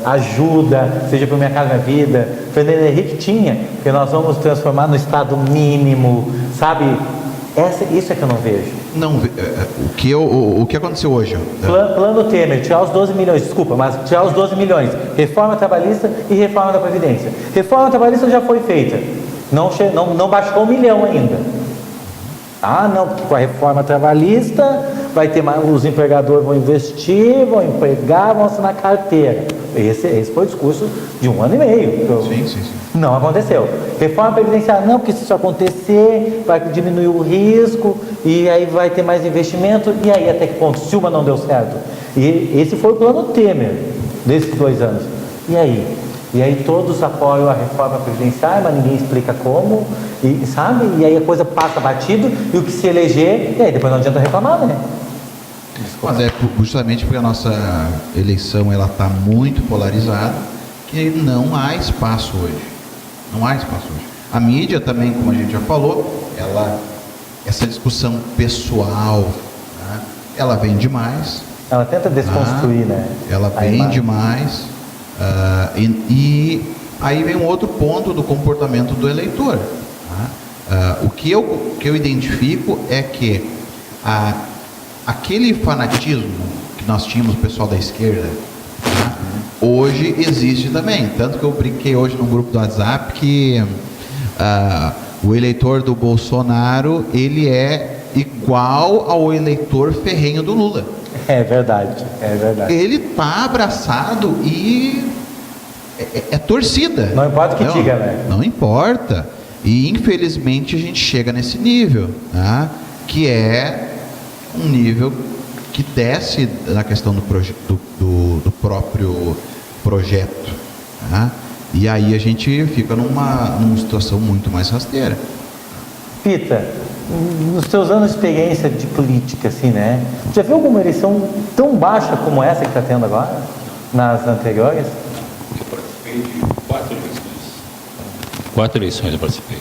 ajuda, seja para Minha Casa Minha Vida. Fernando Henrique tinha, porque nós vamos transformar no estado mínimo, sabe? Isso é que eu não vejo. Não, o que aconteceu hoje? Plano Temer, tirar os 12 milhões, desculpa, mas tirar os 12 milhões. Reforma trabalhista e reforma da Previdência. Reforma trabalhista já foi feita. Não baixou 1 milhão ainda. Ah, não, porque com a reforma trabalhista vai ter mais, os empregadores vão investir, vão empregar, vão assinar carteira. Esse foi o discurso de 1 ano e meio. Sim. Não aconteceu. Reforma previdenciária, não, porque se isso acontecer, vai diminuir o risco, e aí vai ter mais investimento, e aí até que ponto? Se uma não deu certo. E esse foi o plano Temer, desses 2 anos. E aí? E aí todos apoiam a reforma previdenciária, mas ninguém explica como, e, sabe? E aí a coisa passa batido, e o que se eleger, e aí depois não adianta reclamar, né? Mas é justamente porque a nossa eleição ela está muito polarizada, que não há espaço hoje. Não há espaço hoje. A mídia também, como a gente já falou, essa discussão pessoal, né, ela vem demais. Ela tenta desconstruir, né? Ela vem demais. E aí vem um outro ponto do comportamento do eleitor. Tá? O que eu identifico é que aquele fanatismo que nós tínhamos, o pessoal da esquerda, tá? Hoje existe também. Tanto que eu brinquei hoje no grupo do WhatsApp que o eleitor do Bolsonaro, ele é igual ao eleitor ferrenho do Lula. É verdade. Ele está abraçado e é torcida. Não importa o que diga, né? Não importa. E infelizmente a gente chega nesse nível, tá? Que é um nível que desce na questão do próprio projeto, tá? E aí a gente fica numa situação muito mais rasteira. Pita, nos seus anos de experiência de política, assim, né? Já viu alguma eleição tão baixa como essa que está tendo agora? Nas anteriores? Eu participei de 4 eleições. 4 eleições eu participei.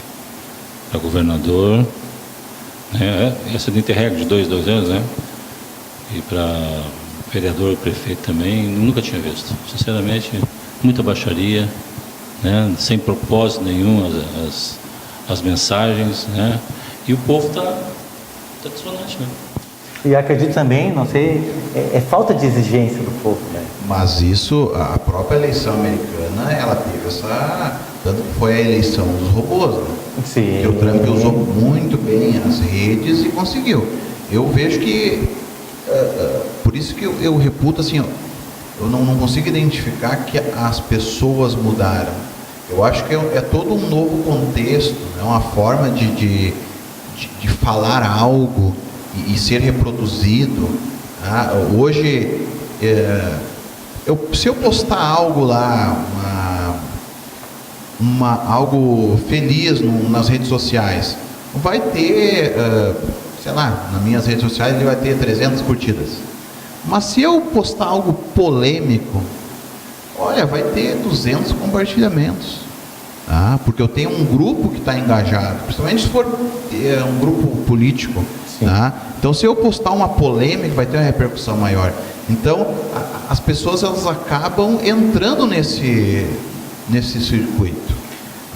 Para governador, né? Essa de interregno de 2 anos, né? E para vereador, prefeito também, nunca tinha visto. Sinceramente, muita baixaria, né? Sem propósito nenhum as mensagens, né? E o povo está dissonante, né? E acredito também, não sei, é falta de exigência do povo, né? Mas isso, a própria eleição americana, ela teve tanto que foi a eleição dos robôs, né? Sim. Que o Trump usou muito bem as redes e conseguiu. Eu vejo que, por isso que eu reputo assim, eu não consigo identificar que as pessoas mudaram. Eu acho que é todo um novo contexto, é uma forma de falar algo e ser reproduzido. Tá? Hoje, se eu postar algo lá, algo feliz nas redes sociais, vai ter, sei lá, nas minhas redes sociais ele vai ter 300 curtidas. Mas se eu postar algo polêmico, olha, vai ter 200 compartilhamentos. Tá? Porque eu tenho um grupo que está engajado, principalmente se for um grupo político. Tá? Então, se eu postar uma polêmica, vai ter uma repercussão maior. Então, as pessoas elas acabam entrando nesse circuito.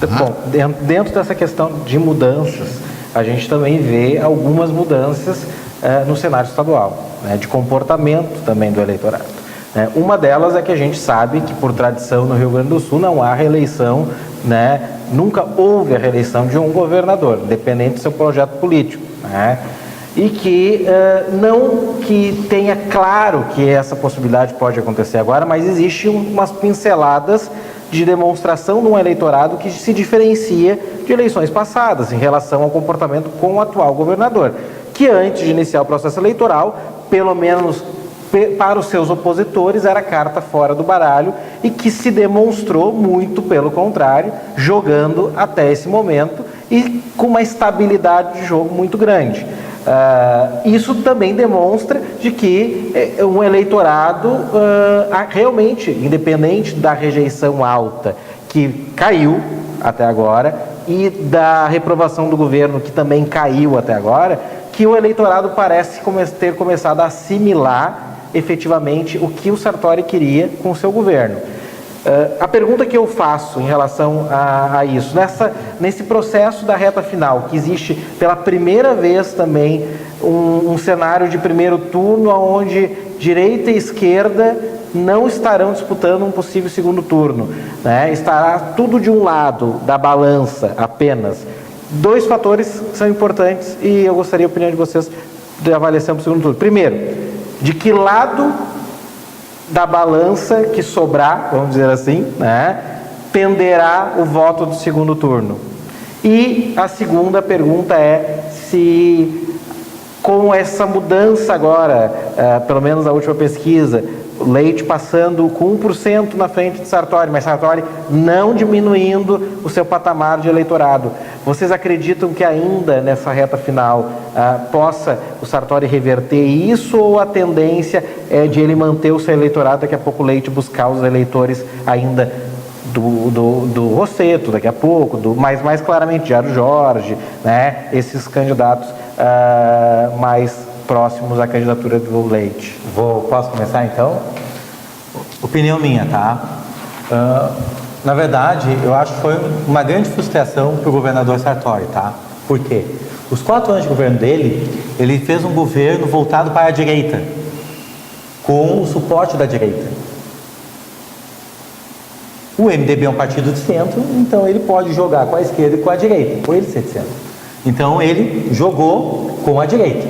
Tá? Bom, dentro dessa questão de mudanças, a gente também vê algumas mudanças no cenário estadual, né, de comportamento também do eleitorado. Uma delas é que a gente sabe que, por tradição, no Rio Grande do Sul não há reeleição, né, nunca houve a reeleição de um governador, independente do seu projeto político, né, e que não que tenha claro que essa possibilidade pode acontecer agora, mas existe umas pinceladas de demonstração de um eleitorado que se diferencia de eleições passadas em relação ao comportamento com o atual governador, que antes de iniciar o processo eleitoral, pelo menos para os seus opositores, era carta fora do baralho e que se demonstrou muito pelo contrário, jogando até esse momento e com uma estabilidade de jogo muito grande. Isso também demonstra de que um eleitorado realmente, independente da rejeição alta que caiu até agora e da reprovação do governo que também caiu até agora, que o eleitorado parece ter começado a assimilar efetivamente o que o Sartori queria com o seu governo. A pergunta que eu faço em relação a isso, nesse processo da reta final, que existe pela primeira vez também um cenário de primeiro turno onde direita e esquerda não estarão disputando um possível segundo turno, né? Estará tudo de um lado da balança apenas. Dois fatores são importantes e eu gostaria a opinião de vocês de avaliação para o segundo turno. Primeiro, de que lado da balança que sobrar, vamos dizer assim, né, penderá o voto do segundo turno? E a segunda pergunta é se, com essa mudança agora, pelo menos na última pesquisa, Leite passando com 1% na frente de Sartori, mas Sartori não diminuindo o seu patamar de eleitorado. Vocês acreditam que ainda nessa reta final possa o Sartori reverter isso, ou a tendência é de ele manter o seu eleitorado, daqui a pouco o Leite buscar os eleitores ainda do Rosseto, daqui a pouco, mas mais claramente Jairo Jorge, né, esses candidatos mais próximos à candidatura do Leite? Posso começar então? Opinião minha, tá? Na verdade, eu acho que foi uma grande frustração para o governador Sartori, tá? Por quê? Os 4 anos de governo dele, ele fez um governo voltado para a direita, com o suporte da direita. O MDB é um partido de centro, então ele pode jogar com a esquerda e com a direita, por ele ser de centro. Então ele jogou com a direita.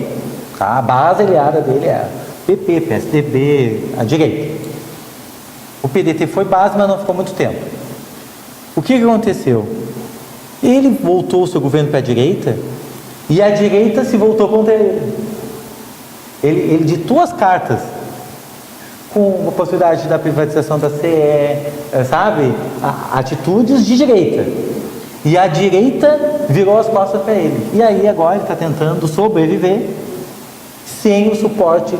Tá? A base aliada dele é PP, PSDB, a direita. O PDT foi base, mas não ficou muito tempo. O que aconteceu? Ele voltou o seu governo para a direita e a direita se voltou contra ele. Ele ditou as cartas com a possibilidade da privatização da CE, sabe? Atitudes de direita. E a direita virou as costas para ele. E aí agora ele está tentando sobreviver sem o suporte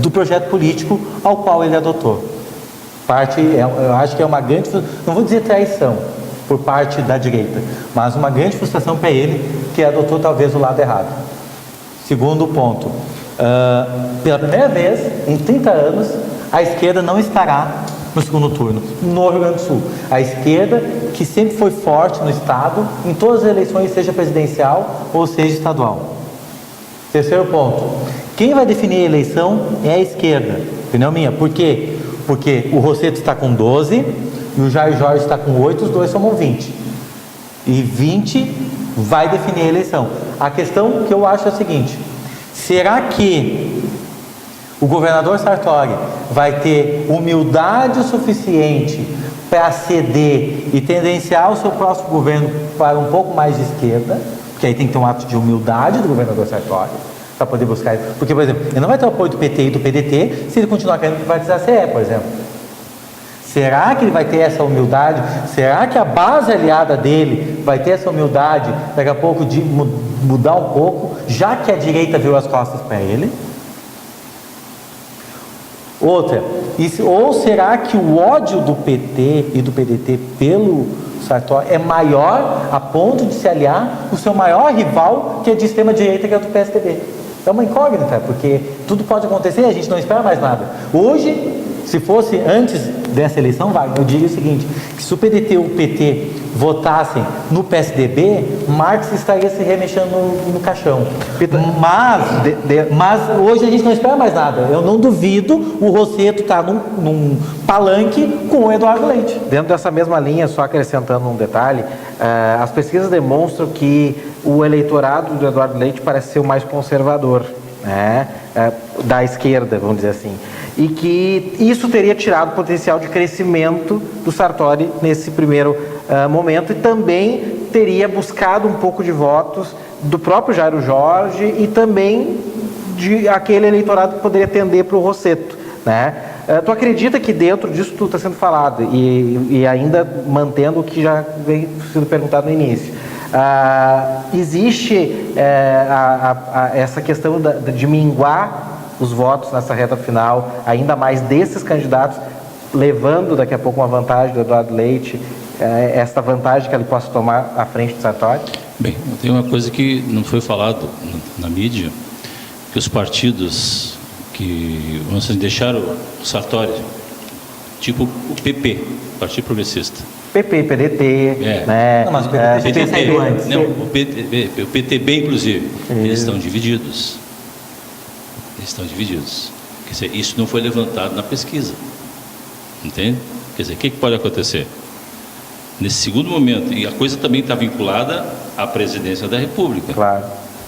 do projeto político ao qual ele adotou. Eu acho que é uma grande, não vou dizer traição por parte da direita, mas uma grande frustração para ele, que adotou talvez o lado errado. Segundo ponto, pela primeira vez em 30 anos, a esquerda não estará no segundo turno, no Rio Grande do Sul. A esquerda, que sempre foi forte no Estado, em todas as eleições, seja presidencial ou seja estadual. Terceiro ponto, quem vai definir a eleição é a esquerda, opinião minha. Por quê? Porque o Rosseto está com 12 e o Jair Jorge está com 8, os dois somam 20. E 20 vai definir a eleição. A questão que eu acho é a seguinte: será que o governador Sartori vai ter humildade o suficiente para ceder e tendenciar o seu próximo governo para um pouco mais de esquerda? Porque aí tem que ter um ato de humildade do governador Sartori para poder buscar. Porque, por exemplo, ele não vai ter o apoio do PT e do PDT se ele continuar querendo privatizar a CE, por exemplo. Será que ele vai ter essa humildade? Será que a base aliada dele vai ter essa humildade daqui a pouco de mudar um pouco, já que a direita virou as costas para ele? Outra, ou será que o ódio do PT e do PDT pelo Sartori é maior a ponto de se aliar o seu maior rival, que é de extrema-direita, que é o do PSDB? É uma incógnita, porque tudo pode acontecer e a gente não espera mais nada. Hoje, se fosse antes dessa eleição, eu diria o seguinte, que se o PDT e o PT votassem no PSDB, Marx estaria se remexendo no caixão. Mas hoje a gente não espera mais nada. Eu não duvido o Rosseto estar num palanque com o Eduardo Leite. Dentro dessa mesma linha, só acrescentando um detalhe, as pesquisas demonstram que o eleitorado do Eduardo Leite parece ser o mais conservador, né? Da esquerda, vamos dizer assim. E que isso teria tirado o potencial de crescimento do Sartori nesse primeiro momento, e também teria buscado um pouco de votos do próprio Jairo Jorge e também de aquele eleitorado que poderia tender para o Rosseto, né? Tu acredita que dentro disso tudo está sendo falado e ainda mantendo o que já veio sendo perguntado no início, existe essa questão de minguar os votos nessa reta final, ainda mais desses candidatos, levando daqui a pouco uma vantagem do Eduardo Leite, esta vantagem que ele possa tomar à frente do Sartori? Bem, tem uma coisa que não foi falado na mídia, que os partidos que vamos dizer, deixaram o Sartori, tipo o PP, Partido Progressista. PP, PDT, né? Não, mas o PDT saiu antes. Não, o PTB, inclusive, eles estão divididos. Eles estão divididos. Quer dizer, isso não foi levantado na pesquisa. Entende? Quer dizer, o que pode acontecer? Nesse segundo momento, e a coisa também está vinculada à presidência da República. Claro.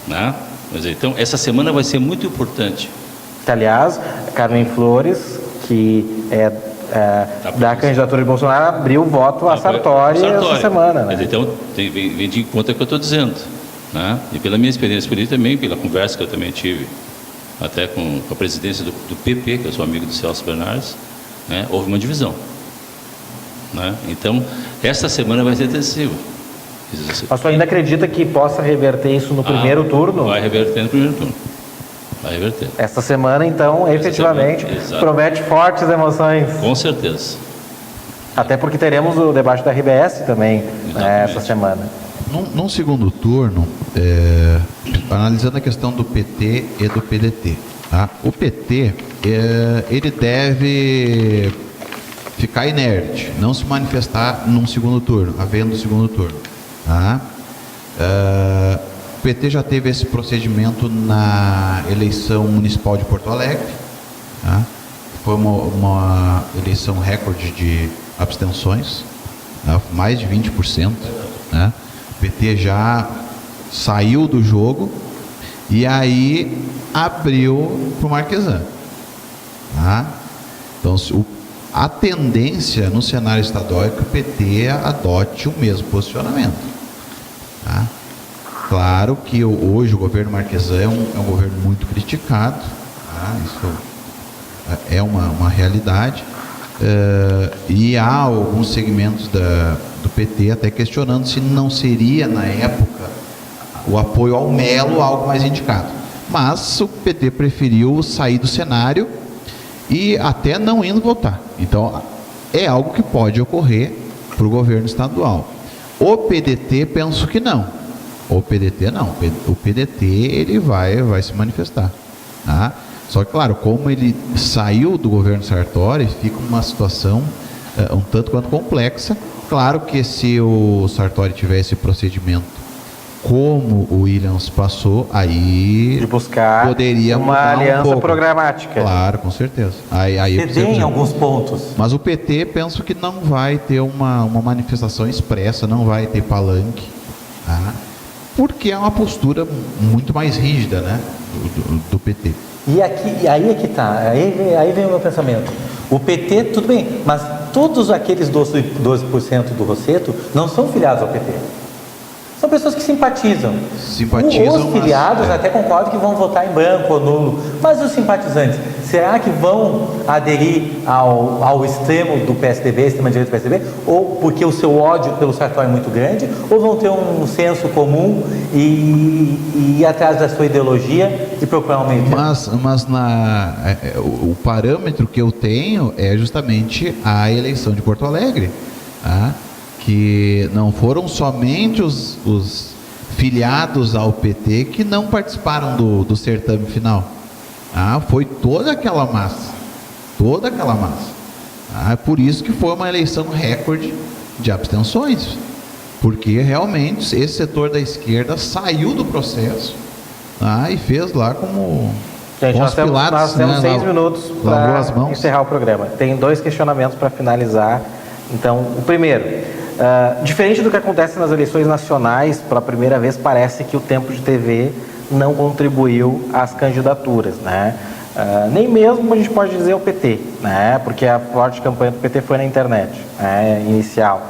Né? Quer dizer, então, essa semana vai ser muito importante. Que, aliás, Carmen Flores, que é da candidatura de Bolsonaro, abriu voto a Sartori essa semana. Né? Quer dizer, então, vem de conta o que eu estou dizendo. Né? E pela minha experiência política também, pela conversa que eu também tive, até com a presidência do PP, que eu sou amigo do Celso Bernardes, né? Houve uma divisão. Né? Então, esta semana vai ser decisiva. Mas tu ainda acredita que possa reverter isso no primeiro turno? Vai reverter no primeiro turno. Vai reverter. Esta semana, então, efetivamente, promete fortes emoções. Com certeza. Até porque teremos o debate da RBS também, né, essa semana. Num segundo turno, analisando a questão do PT e do PDT, tá? O PT, ele deve ficar inerte, não se manifestar num segundo turno, havendo segundo turno. Tá? O PT já teve esse procedimento na eleição municipal de Porto Alegre. Tá? Foi uma eleição recorde de abstenções, tá? Mais de 20%. Né? O PT já saiu do jogo e aí abriu para o Marquesan. Tá? Então, a tendência no cenário estadual é que o PT adote o mesmo posicionamento. Tá? Claro que hoje o governo Marquesan é um governo muito criticado, tá? Isso é uma realidade, e há alguns segmentos do PT até questionando se não seria, na época, o apoio ao Melo algo mais indicado. Mas o PT preferiu sair do cenário e até não indo votar. Então, é algo que pode ocorrer para o governo estadual. O PDT, penso que não. O PDT não. O PDT, ele vai se manifestar. Tá? Só que, claro, como ele saiu do governo Sartori, fica uma situação um tanto quanto complexa. Claro que se o Sartori tivesse procedimento como o Williams passou, aí de buscar poderia uma aliança programática. Claro, com certeza. Aí tem alguns pontos. Mas o PT, penso que não vai ter uma manifestação expressa, não vai ter palanque, tá? Porque é uma postura muito mais rígida, né, do PT. E aí é que tá, aí vem o meu pensamento. O PT, tudo bem, mas todos aqueles 12% do Rosseto não são filiados ao PT. São pessoas que simpatizam. Os filiados até concordam que vão votar em branco ou nulo. Mas os simpatizantes, será que vão aderir ao extremo do PSDB, extrema-direita do PSDB? Ou porque o seu ódio pelo Sartori é muito grande? Ou vão ter um senso comum e ir atrás da sua ideologia e procurar um meio termo? Mas o parâmetro que eu tenho é justamente a eleição de Porto Alegre. Tá? Que não foram somente os filiados ao PT que não participaram do certame final. Foi toda aquela massa. Por isso que foi uma eleição recorde de abstenções. Porque realmente esse setor da esquerda saiu do processo e fez lá como... Gente, nós temos 6 minutos para encerrar o programa. Tem 2 questionamentos para finalizar. Então, o primeiro... diferente do que acontece nas eleições nacionais, pela primeira vez parece que o tempo de TV não contribuiu às candidaturas, né? Nem mesmo a gente pode dizer o PT, né? Porque a forte campanha do PT foi na internet, né? Inicial.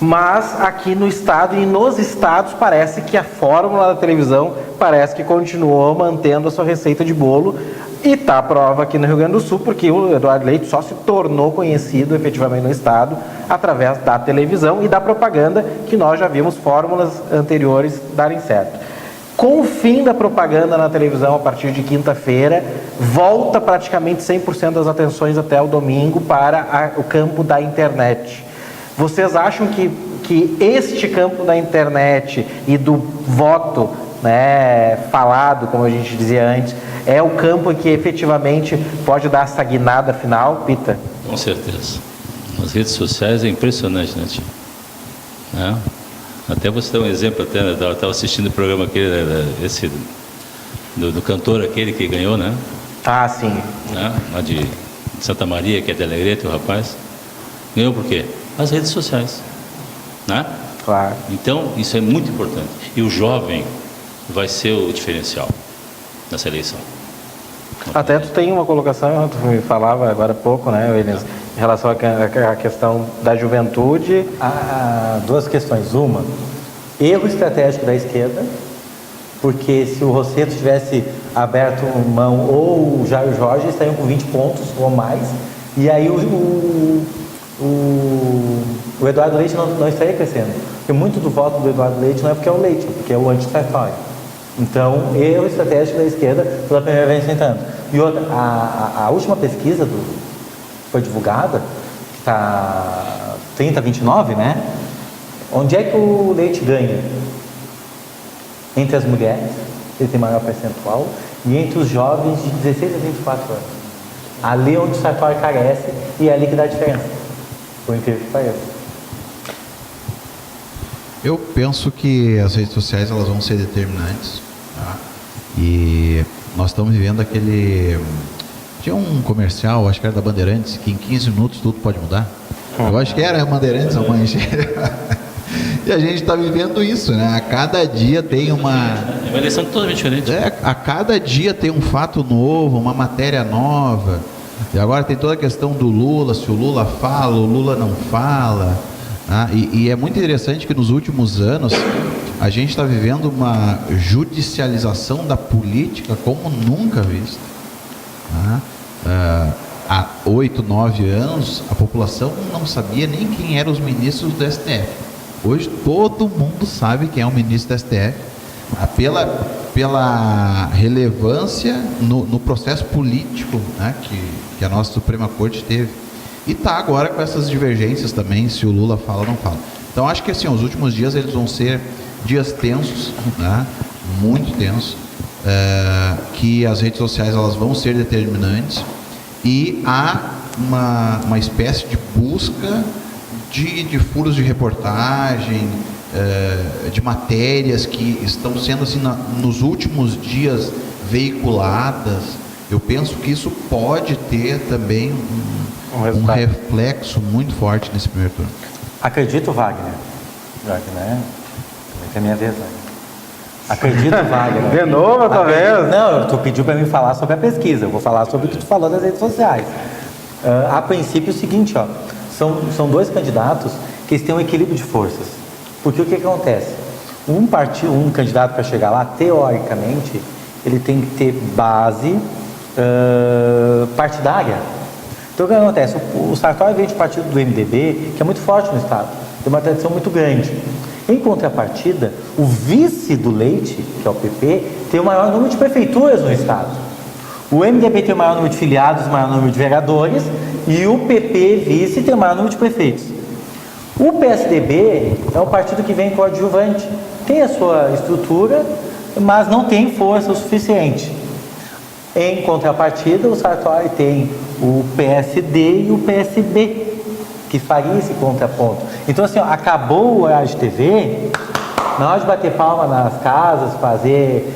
Mas aqui no estado e nos estados parece que a fórmula da televisão parece que continuou mantendo a sua receita de bolo. E está a prova aqui no Rio Grande do Sul, porque o Eduardo Leite só se tornou conhecido efetivamente no estado através da televisão e da propaganda, que nós já vimos fórmulas anteriores darem certo. Com o fim da propaganda na televisão a partir de quinta-feira, volta praticamente 100% das atenções até o domingo para o campo da internet. Vocês acham que este campo da internet e do voto, né, falado, como a gente dizia antes, é o campo que efetivamente pode dar essa guinada final, Pita? Com certeza. Nas redes sociais é impressionante, né, tio? Até você dar um exemplo, eu estava assistindo o programa aquele, do cantor aquele que ganhou, né? Ah, sim. né? Lá de Santa Maria, que é de Alegrete, o rapaz. Ganhou por quê? As redes sociais, né? Claro. Então, isso é muito importante. E o jovem vai ser o diferencial nessa eleição. Até tu tem uma colocação, tu me falava agora há pouco, né, Williams, em relação à questão da juventude. Há duas questões. Uma, erro estratégico da esquerda, porque se o Rosseto tivesse aberto mão, ou o Jair Jorge, eles estariam com 20 pontos ou mais, e aí o Eduardo Leite não estaria crescendo. Porque muito do voto do Eduardo Leite não é porque é o Leite, é porque é o anti-Sartori. Então, erro estratégico da esquerda pela primeira vez tentando. E outra, a última pesquisa que foi divulgada, que está 30-29, né? Onde é que o Leite ganha? Entre as mulheres, ele tem maior percentual, e entre os jovens de 16 a 24 anos. Ali onde o Sartori carece, e é ali que dá a diferença. Por incrível que pareça. Eu penso que as redes sociais elas vão ser determinantes, tá? E nós estamos vivendo aquele... Tinha um comercial, acho que era da Bandeirantes, que em 15 minutos tudo pode mudar. Eu acho que era a Bandeirantes, a manchete. E a gente está vivendo isso, né? A cada dia tem uma... É uma eleição totalmente diferente. A cada dia tem um fato novo, uma matéria nova. E agora tem toda a questão do Lula, se o Lula fala, o Lula não fala. Ah, e é muito interessante que nos últimos anos a gente está vivendo uma judicialização da política como nunca vista. Há 8, 9 anos a população não sabia nem quem eram os ministros do STF. Hoje todo mundo sabe quem é o ministro do STF, pela relevância no processo político, né, que a nossa Suprema Corte teve. E está agora com essas divergências também, se o Lula fala ou não fala. Então acho que assim, os últimos dias eles vão ser dias tensos, né, muito tensos, que as redes sociais elas vão ser determinantes, e há uma espécie de busca de furos de reportagem, de matérias que estão sendo assim, nos últimos dias veiculadas. Eu penso que isso pode ter também um reflexo muito forte nesse primeiro turno. Acredito, Wagner. Wagner, é minha vez, Wagner. Acredito, Wagner. De novo, outra vez? Não, tu pediu para mim falar sobre a pesquisa. Eu vou falar sobre o que tu falou das redes sociais. A princípio é o seguinte, ó. São dois candidatos que eles têm um equilíbrio de forças. Porque o que acontece? Um candidato para chegar lá, teoricamente, ele tem que ter base partidária. Então o que acontece? O Sartori veio de partido do MDB, que é muito forte no estado, tem uma tradição muito grande. Em contrapartida, o vice do Leite, que é o PP, tem o maior número de prefeituras no estado. O MDB tem o maior número de filiados, o maior número de vereadores, e o PP, vice, tem o maior número de prefeitos. O PSDB é um partido que vem coadjuvante, tem a sua estrutura, mas não tem força o suficiente. Em contrapartida, o Sartori tem o PSD e o PSB, que faria esse contraponto. Então, assim, ó, acabou o horário de TV, na hora de bater palma nas casas, fazer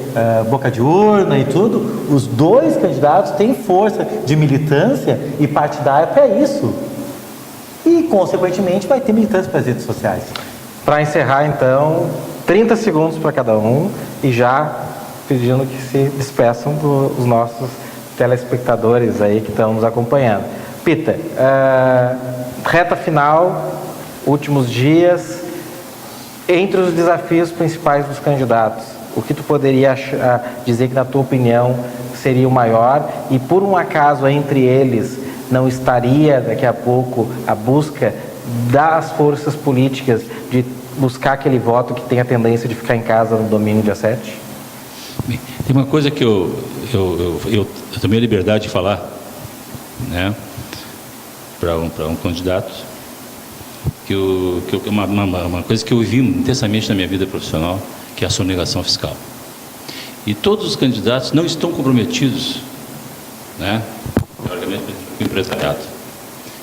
boca de urna e tudo, os dois candidatos têm força de militância e partidária para isso. E, consequentemente, vai ter militância para as redes sociais. Para encerrar, então, 30 segundos para cada um, e já pedindo que se despeçam dos nossos telespectadores aí que estão nos acompanhando. Peter, reta final, últimos dias, entre os desafios principais dos candidatos, o que tu poderia dizer que, na tua opinião, seria o maior, e por um acaso entre eles não estaria daqui a pouco a busca das forças políticas de buscar aquele voto que tem a tendência de ficar em casa no domingo, dia 7? Bem, tem uma coisa que eu tomei a liberdade de falar, né, para um candidato, uma coisa que eu vivi intensamente na minha vida profissional, que é a sonegação fiscal. E todos os candidatos não estão comprometidos, né, teoricamente, com o empresariado.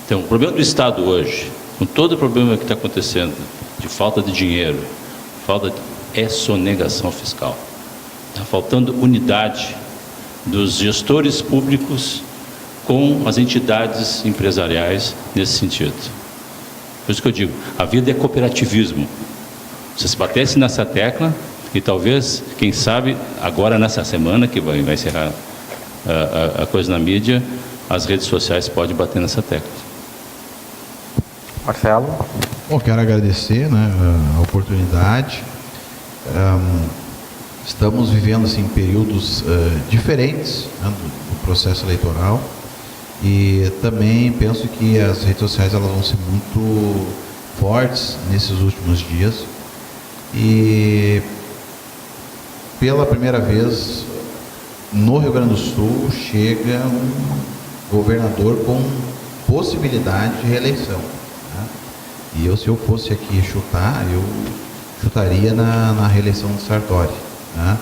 Então, o problema do Estado hoje, com todo o problema que está acontecendo, de falta de dinheiro, é sonegação fiscal. Está faltando unidade dos gestores públicos com as entidades empresariais nesse sentido. Por isso que eu digo, a vida é cooperativismo. Se se batesse nessa tecla, e talvez, quem sabe, agora nessa semana, que vai encerrar a coisa na mídia, as redes sociais podem bater nessa tecla. Marcelo? Bom, quero agradecer, né, a oportunidade. Estamos vivendo assim, períodos diferentes, né, do processo eleitoral, e também penso que as redes sociais elas vão ser muito fortes nesses últimos dias, e pela primeira vez no Rio Grande do Sul chega um governador com possibilidade de reeleição, né? E se eu fosse aqui chutar, eu chutaria na reeleição de Sartori, né?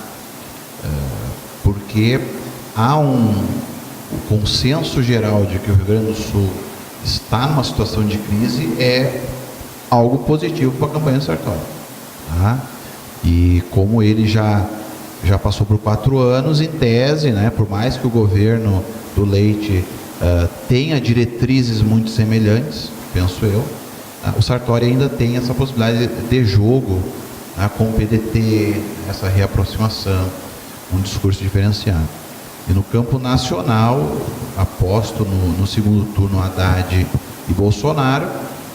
Porque há o consenso geral de que o Rio Grande do Sul está numa situação de crise, é algo positivo para a campanha de Sartori, tá? E como ele já passou por 4 anos, em tese, né, por mais que o governo do Leite tenha diretrizes muito semelhantes, penso eu, o Sartori ainda tem essa possibilidade de jogo, né, com o PDT, essa reaproximação, um discurso diferenciado. E no campo nacional, aposto no segundo turno Haddad e Bolsonaro,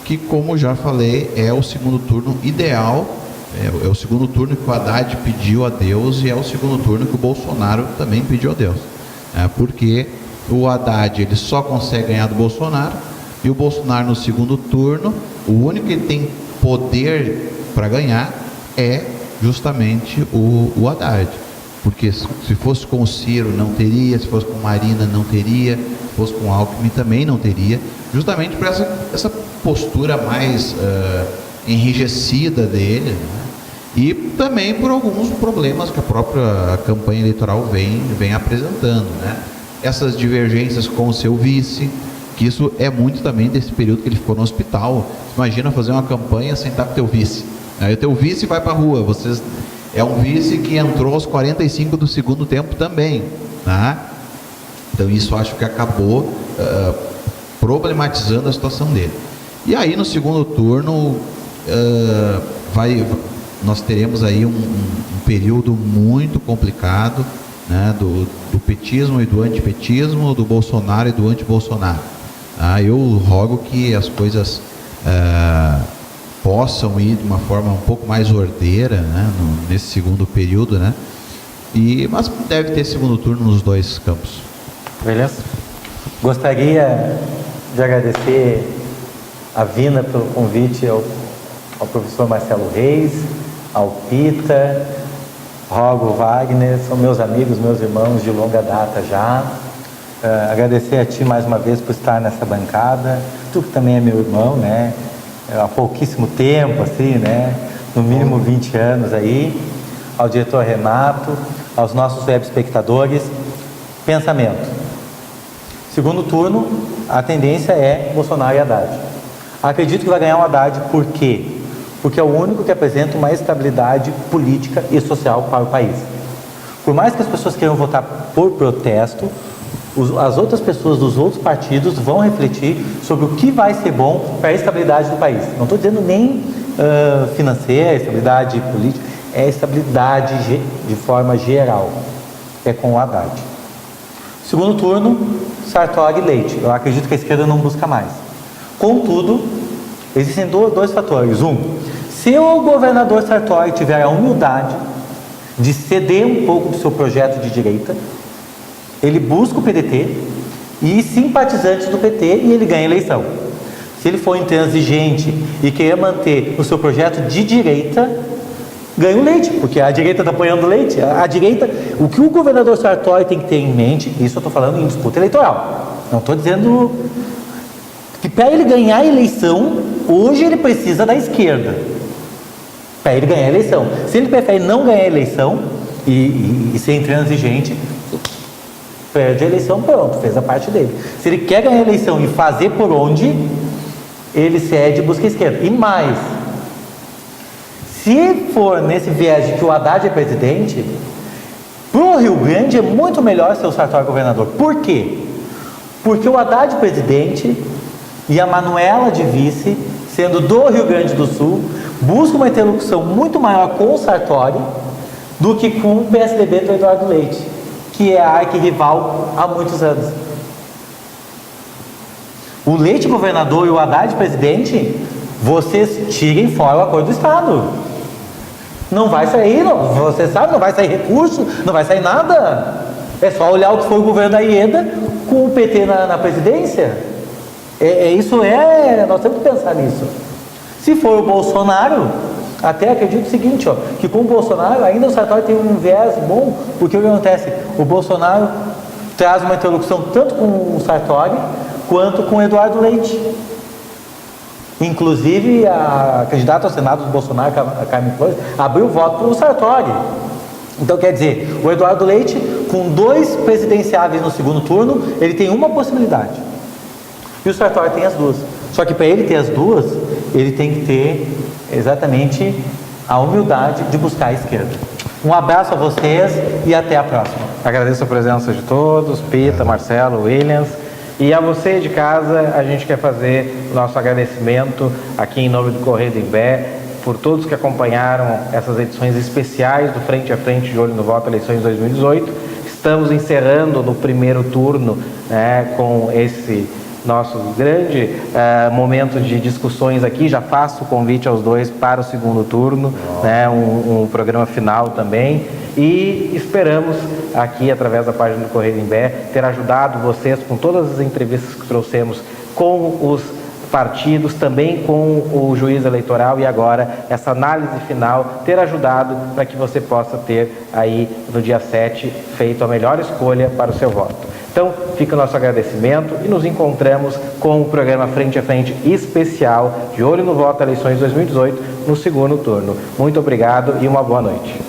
que, como já falei, é o segundo turno ideal, é o segundo turno que o Haddad pediu a Deus e é o segundo turno que o Bolsonaro também pediu a Deus. Porque o Haddad ele só consegue ganhar do Bolsonaro, e o Bolsonaro no segundo turno, o único que tem poder para ganhar é justamente o Haddad. Porque se fosse com o Ciro não teria, se fosse com Marina não teria, se fosse com Alckmin também não teria, justamente por essa postura mais enrijecida dele, né? E também por alguns problemas que a própria campanha eleitoral vem apresentando, né? Essas divergências com o seu vice, que isso é muito também desse período que ele ficou no hospital. Imagina fazer uma campanha sem estar com o teu vice. Aí o teu vice vai para a rua, é um vice que entrou aos 45 do segundo tempo também, tá? Então isso acho que acabou problematizando a situação dele. E aí no segundo turno nós teremos aí um período muito complicado, né, do petismo e do antipetismo, do Bolsonaro e do anti-Bolsonaro. Eu rogo que as coisas possam ir de uma forma um pouco mais ordeira, né, nesse segundo período, né? Mas deve ter segundo turno nos dois campos. Beleza? Gostaria de agradecer a Vina pelo convite, ao professor Marcelo Reis, ao Pita, Rogo Wagner, são meus amigos, meus irmãos de longa data já. Agradecer a ti mais uma vez por estar nessa bancada, tu que também é meu irmão, né? Há pouquíssimo tempo, assim, né? No mínimo 20 anos aí. Ao diretor Renato, aos nossos web espectadores. Pensamento. Segundo turno, a tendência é Bolsonaro e Haddad. Acredito que vai ganhar o Haddad, por quê? Porque é o único que apresenta uma estabilidade política e social para o país. Por mais que as pessoas queiram votar por protesto, as outras pessoas dos outros partidos vão refletir sobre o que vai ser bom para a estabilidade do país. Não estou dizendo nem financeira, estabilidade política, é estabilidade de forma geral. É com o Haddad. Segundo turno, Sartori e Leite. Eu acredito que a esquerda não busca mais. Contudo, existem dois fatores. Se o governador Sartori tiver a humildade de ceder um pouco do seu projeto de direita, ele busca o PDT e simpatizantes do PT e ele ganha a eleição. Se ele for intransigente e querer manter o seu projeto de direita, ganha o Leite, porque a direita está apoiando o Leite. A direita, o que o governador Sartori tem que ter em mente, isso eu estou falando em disputa eleitoral, não estou dizendo que para ele ganhar a eleição, hoje ele precisa da esquerda para ele ganhar a eleição. Se ele prefere não ganhar a eleição e ser intransigente, perde a eleição, pronto, fez a parte dele. Se ele quer ganhar a eleição e fazer por onde, ele cede e busca a esquerda. E mais, se for nesse viés de que o Haddad é presidente, Para o Rio Grande é muito melhor ser o Sartori governador. Por quê? Porque o Haddad presidente e a Manuela de vice, sendo do Rio Grande do Sul, buscam uma interlocução muito maior com o Sartori do que com o PSDB do Eduardo Leite, que é a arquirrival há muitos anos. O Leite governador e o Haddad presidente, vocês tirem fora o acordo do Estado. Não vai sair, não, você sabe, não vai sair recurso, não vai sair nada. É só olhar o que foi o governo da Ieda com o PT na presidência. Nós temos que pensar nisso. Se for o Bolsonaro, até acredito o seguinte, que com o Bolsonaro ainda o Sartori tem um viés bom, porque o que acontece? O Bolsonaro traz uma interlocução tanto com o Sartori quanto com o Eduardo Leite. Inclusive, a candidata ao Senado do Bolsonaro, a Carmen Flores, abriu voto para o Sartori. Então, quer dizer, o Eduardo Leite, com 2 presidenciáveis no segundo turno, ele tem uma possibilidade. E o Sartori tem as 2. Só que para ele ter as 2, ele tem que ter exatamente a humildade de buscar a esquerda. Um abraço a vocês e até a próxima. Agradeço a presença de todos, Pita, Marcelo, Williams. E a você de casa, a gente quer fazer nosso agradecimento aqui em nome do Correio do Imbé, por todos que acompanharam essas edições especiais do Frente a Frente de Olho no Voto, eleições 2018. Estamos encerrando no primeiro turno, com esse nosso grande momento de discussões aqui. Já faço o convite aos 2 para o segundo turno, um programa final também. E esperamos aqui, através da página do Correio do Imbé, ter ajudado vocês com todas as entrevistas que trouxemos com os partidos, também com o juiz eleitoral e agora essa análise final, ter ajudado para que você possa ter aí no dia 7 feito a melhor escolha para o seu voto. Então, fica o nosso agradecimento e nos encontramos com o programa Frente a Frente especial de Olho no Voto, eleições 2018, no segundo turno. Muito obrigado e uma boa noite.